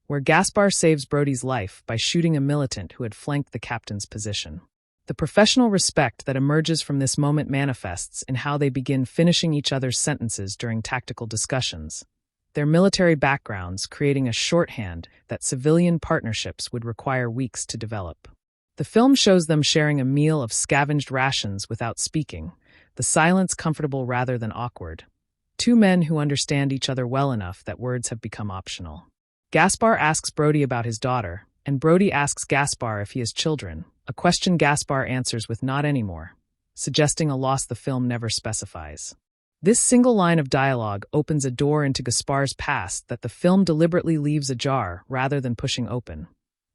where Gaspare saves Brodie's life by shooting a militant who had flanked the captain's position. The professional respect that emerges from this moment manifests in how they begin finishing each other's sentences during tactical discussions, their military backgrounds creating a shorthand that civilian partnerships would require weeks to develop. The film shows them sharing a meal of scavenged rations without speaking, the silence comfortable rather than awkward. Two men who understand each other well enough that words have become optional. Gaspare asks Brodie about his daughter, and Brodie asks Gaspare if he has children, a question Gaspare answers with "not anymore," suggesting a loss the film never specifies. This single line of dialogue opens a door into Gaspare's past that the film deliberately leaves ajar rather than pushing open,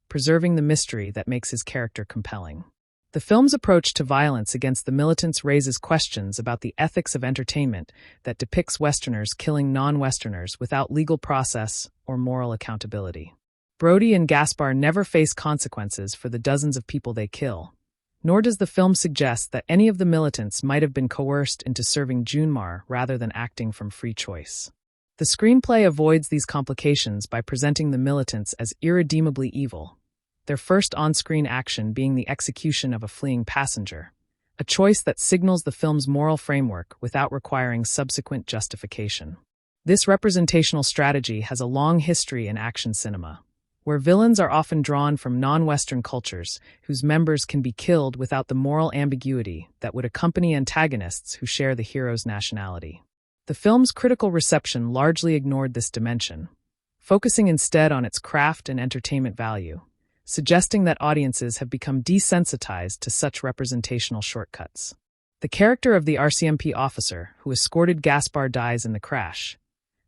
preserving the mystery that makes his character compelling. The film's approach to violence against the militants raises questions about the ethics of entertainment that depicts Westerners killing non-Westerners without legal process or moral accountability. Brodie and Gaspare never face consequences for the dozens of people they kill, nor does the film suggest that any of the militants might have been coerced into serving Junmar rather than acting from free choice. The screenplay avoids these complications by presenting the militants as irredeemably evil, their first on-screen action being the execution of a fleeing passenger, a choice that signals the film's moral framework without requiring subsequent justification. This representational strategy has a long history in action cinema, where villains are often drawn from non-Western cultures whose members can be killed without the moral ambiguity that would accompany antagonists who share the hero's nationality. The film's critical reception largely ignored this dimension, focusing instead on its craft and entertainment value, suggesting that audiences have become desensitized to such representational shortcuts. The character of the RCMP officer who escorted Gaspare dies in the crash,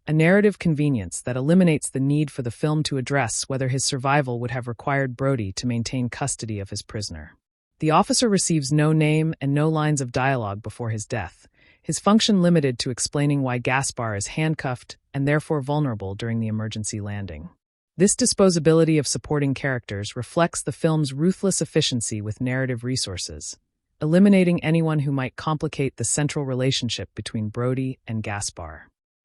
a narrative convenience that eliminates the need for the film to address whether his survival would have required Brodie to maintain custody of his prisoner. The officer receives no name and no lines of dialogue before his death, his function limited to explaining why Gaspare is handcuffed and therefore vulnerable during the emergency landing. This disposability of supporting characters reflects the film's ruthless efficiency with narrative resources, eliminating anyone who might complicate the central relationship between Brodie and Gaspare.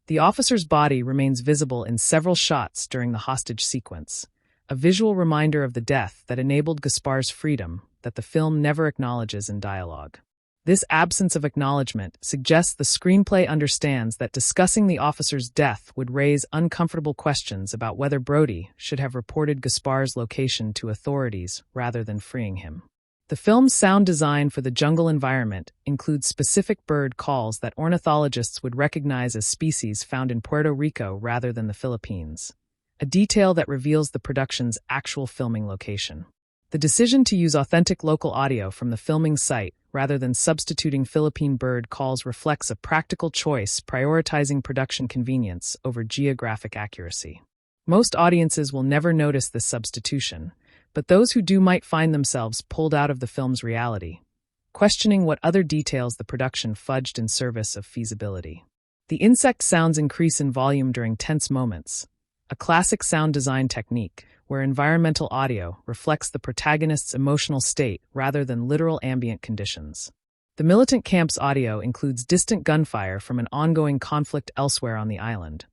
The officer's body remains visible in several shots during the hostage sequence, a visual reminder of the death that enabled Gaspare's freedom that the film never acknowledges in dialogue. This absence of acknowledgement suggests the screenplay understands that discussing the officer's death would raise uncomfortable questions about whether Brodie should have reported Gaspare's location to authorities rather than freeing him. The film's sound design for the jungle environment includes specific bird calls that ornithologists would recognize as species found in Puerto Rico rather than the Philippines, a detail that reveals the production's actual filming location. The decision to use authentic local audio from the filming site rather than substituting Philippine bird calls reflects a practical choice prioritizing production convenience over geographic accuracy. Most audiences will never notice this substitution, but those who do might find themselves pulled out of the film's reality, questioning what other details the production fudged in service of feasibility. The insect sounds increase in volume during tense moments, a classic sound design technique where environmental audio reflects the protagonist's emotional state rather than literal ambient conditions. The militant camp's audio includes distant gunfire from an ongoing conflict elsewhere on the island,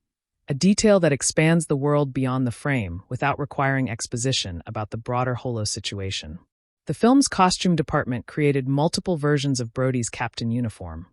a detail that expands the world beyond the frame without requiring exposition about the broader Holo situation. The film's costume department created multiple versions of Brodie's captain uniform,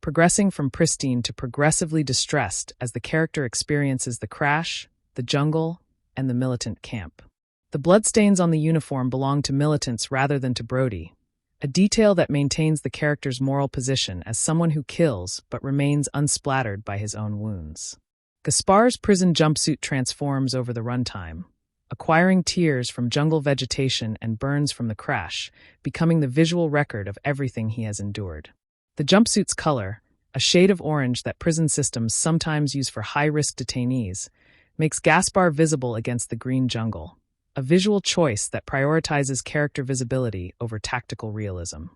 progressing from pristine to progressively distressed as the character experiences the crash, the jungle, and the militant camp. The bloodstains on the uniform belong to militants rather than to Brodie, a detail that maintains the character's moral position as someone who kills but remains unsplattered by his own wounds. Gaspare's prison jumpsuit transforms over the runtime, acquiring tears from jungle vegetation and burns from the crash, becoming the visual record of everything he has endured. The jumpsuit's color, a shade of orange that prison systems sometimes use for high-risk detainees, makes Gaspare visible against the green jungle, a visual choice that prioritizes character visibility over tactical realism.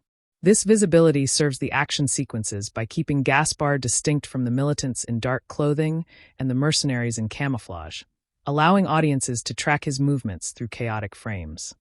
This visibility serves the action sequences by keeping Gaspare distinct from the militants in dark clothing and the mercenaries in camouflage, allowing audiences to track his movements through chaotic frames.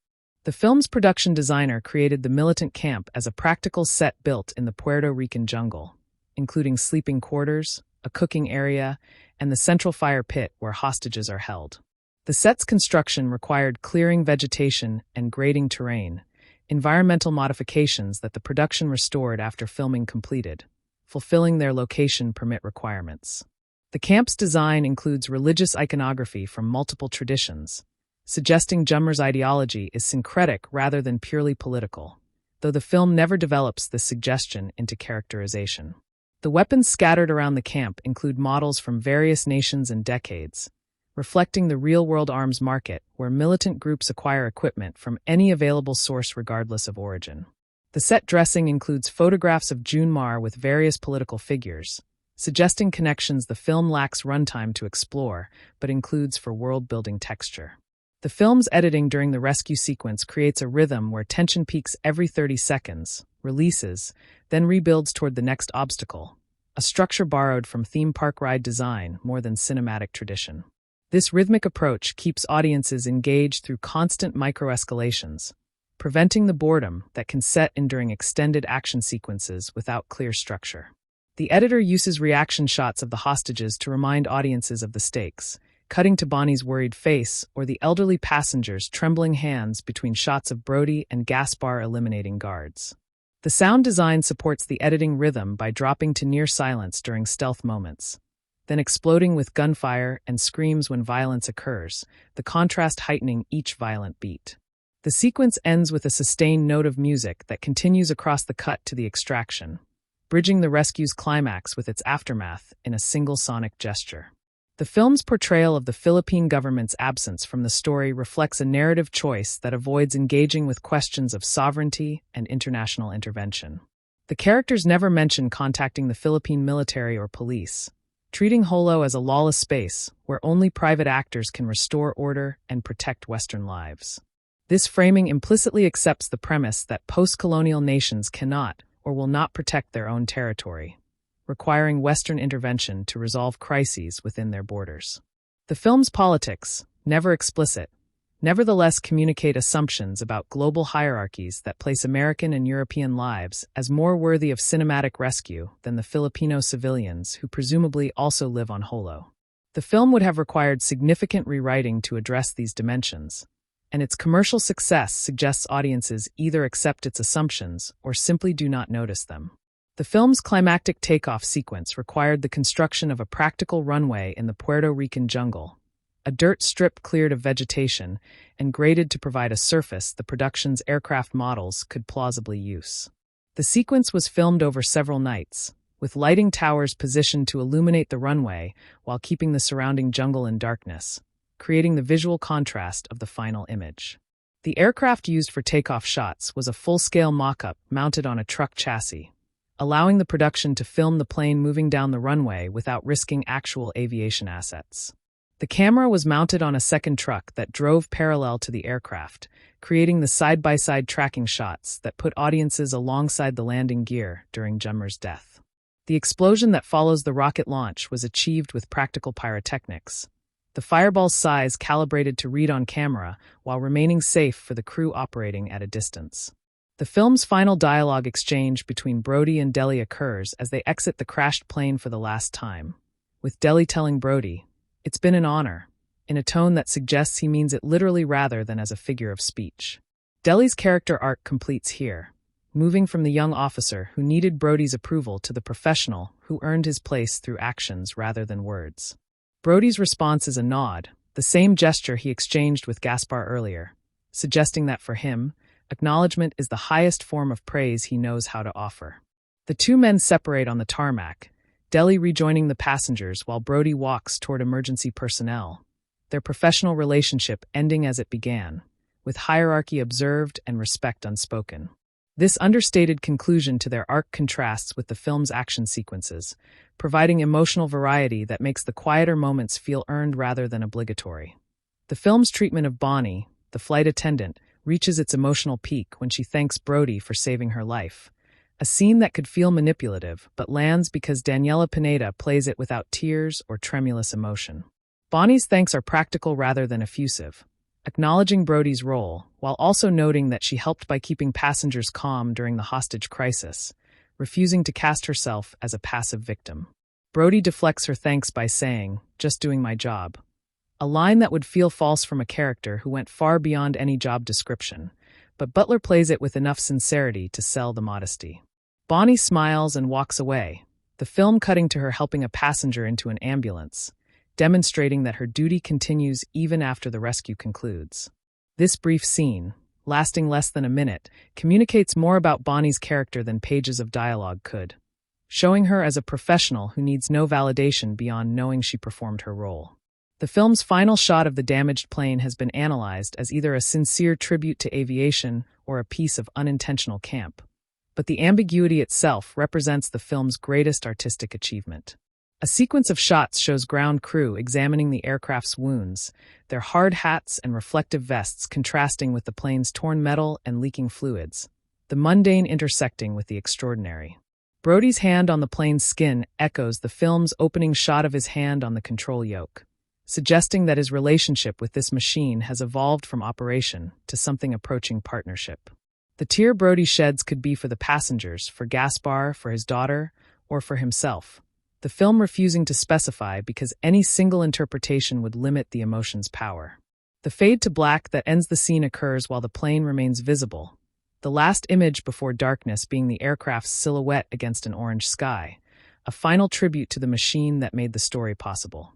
The film's production designer created the militant camp as a practical set built in the Puerto Rican jungle, including sleeping quarters, a cooking area, and the central fire pit where hostages are held. The set's construction required clearing vegetation and grading terrain, environmental modifications that the production restored after filming completed, fulfilling their location permit requirements. The camp's design includes religious iconography from multiple traditions, suggesting Jummer's ideology is syncretic rather than purely political, though the film never develops this suggestion into characterization. The weapons scattered around the camp include models from various nations and decades, reflecting the real-world arms market where militant groups acquire equipment from any available source regardless of origin. The set dressing includes photographs of Junmar with various political figures, suggesting connections the film lacks runtime to explore, but includes for world-building texture. The film's editing during the rescue sequence creates a rhythm where tension peaks every 30 seconds, releases, then rebuilds toward the next obstacle, a structure borrowed from theme park ride design more than cinematic tradition. This rhythmic approach keeps audiences engaged through constant micro-escalations, preventing the boredom that can set in during extended action sequences without clear structure. The editor uses reaction shots of the hostages to remind audiences of the stakes, cutting to Bonnie's worried face or the elderly passenger's trembling hands between shots of Brodie and Gaspare eliminating guards. The sound design supports the editing rhythm by dropping to near silence during stealth moments, then exploding with gunfire and screams when violence occurs, the contrast heightening each violent beat. The sequence ends with a sustained note of music that continues across the cut to the extraction, bridging the rescue's climax with its aftermath in a single sonic gesture. The film's portrayal of the Philippine government's absence from the story reflects a narrative choice that avoids engaging with questions of sovereignty and international intervention. The characters never mention contacting the Philippine military or police, treating Holo as a lawless space where only private actors can restore order and protect Western lives. This framing implicitly accepts the premise that post-colonial nations cannot or will not protect their own territory, requiring Western intervention to resolve crises within their borders. The film's politics, never explicit, nevertheless communicate assumptions about global hierarchies that place American and European lives as more worthy of cinematic rescue than the Filipino civilians who presumably also live on Holo. The film would have required significant rewriting to address these dimensions, and its commercial success suggests audiences either accept its assumptions or simply do not notice them. The film's climactic takeoff sequence required the construction of a practical runway in the Puerto Rican jungle, a dirt strip cleared of vegetation and graded to provide a surface the production's aircraft models could plausibly use. The sequence was filmed over several nights, with lighting towers positioned to illuminate the runway while keeping the surrounding jungle in darkness, creating the visual contrast of the final image. The aircraft used for takeoff shots was a full-scale mock-up mounted on a truck chassis, allowing the production to film the plane moving down the runway without risking actual aviation assets. The camera was mounted on a second truck that drove parallel to the aircraft, creating the side-by-side tracking shots that put audiences alongside the landing gear during Jummer's death. The explosion that follows the rocket launch was achieved with practical pyrotechnics, the fireball's size calibrated to read on camera while remaining safe for the crew operating at a distance. The film's final dialogue exchange between Brodie and Deli occurs as they exit the crashed plane for the last time, with Deli telling Brodie, "It's been an honor," in a tone that suggests he means it literally rather than as a figure of speech. Deli's character arc completes here, moving from the young officer who needed Brodie's approval to the professional who earned his place through actions rather than words. Brodie's response is a nod, the same gesture he exchanged with Gaspare earlier, suggesting that for him, acknowledgement is the highest form of praise he knows how to offer. The two men separate on the tarmac, Deli rejoining the passengers while Brodie walks toward emergency personnel, their professional relationship ending as it began, with hierarchy observed and respect unspoken. This understated conclusion to their arc contrasts with the film's action sequences, providing emotional variety that makes the quieter moments feel earned rather than obligatory. The film's treatment of Bonnie, the flight attendant, reaches its emotional peak when she thanks Brodie for saving her life, a scene that could feel manipulative but lands because Daniela Pineda plays it without tears or tremulous emotion. Bonnie's thanks are practical rather than effusive, acknowledging Brodie's role while also noting that she helped by keeping passengers calm during the hostage crisis, refusing to cast herself as a passive victim. Brodie deflects her thanks by saying, "Just doing my job," a line that would feel false from a character who went far beyond any job description, but Butler plays it with enough sincerity to sell the modesty. Bonnie smiles and walks away, the film cutting to her helping a passenger into an ambulance, demonstrating that her duty continues even after the rescue concludes. This brief scene, lasting less than a minute, communicates more about Bonnie's character than pages of dialogue could, showing her as a professional who needs no validation beyond knowing she performed her role. The film's final shot of the damaged plane has been analyzed as either a sincere tribute to aviation or a piece of unintentional camp, but the ambiguity itself represents the film's greatest artistic achievement. A sequence of shots shows ground crew examining the aircraft's wounds, their hard hats and reflective vests contrasting with the plane's torn metal and leaking fluids, the mundane intersecting with the extraordinary. Brodie's hand on the plane's skin echoes the film's opening shot of his hand on the control yoke, suggesting that his relationship with this machine has evolved from operation to something approaching partnership. The tear Brodie sheds could be for the passengers, for Gaspare, for his daughter, or for himself, the film refusing to specify because any single interpretation would limit the emotion's power. The fade to black that ends the scene occurs while the plane remains visible, the last image before darkness being the aircraft's silhouette against an orange sky, a final tribute to the machine that made the story possible.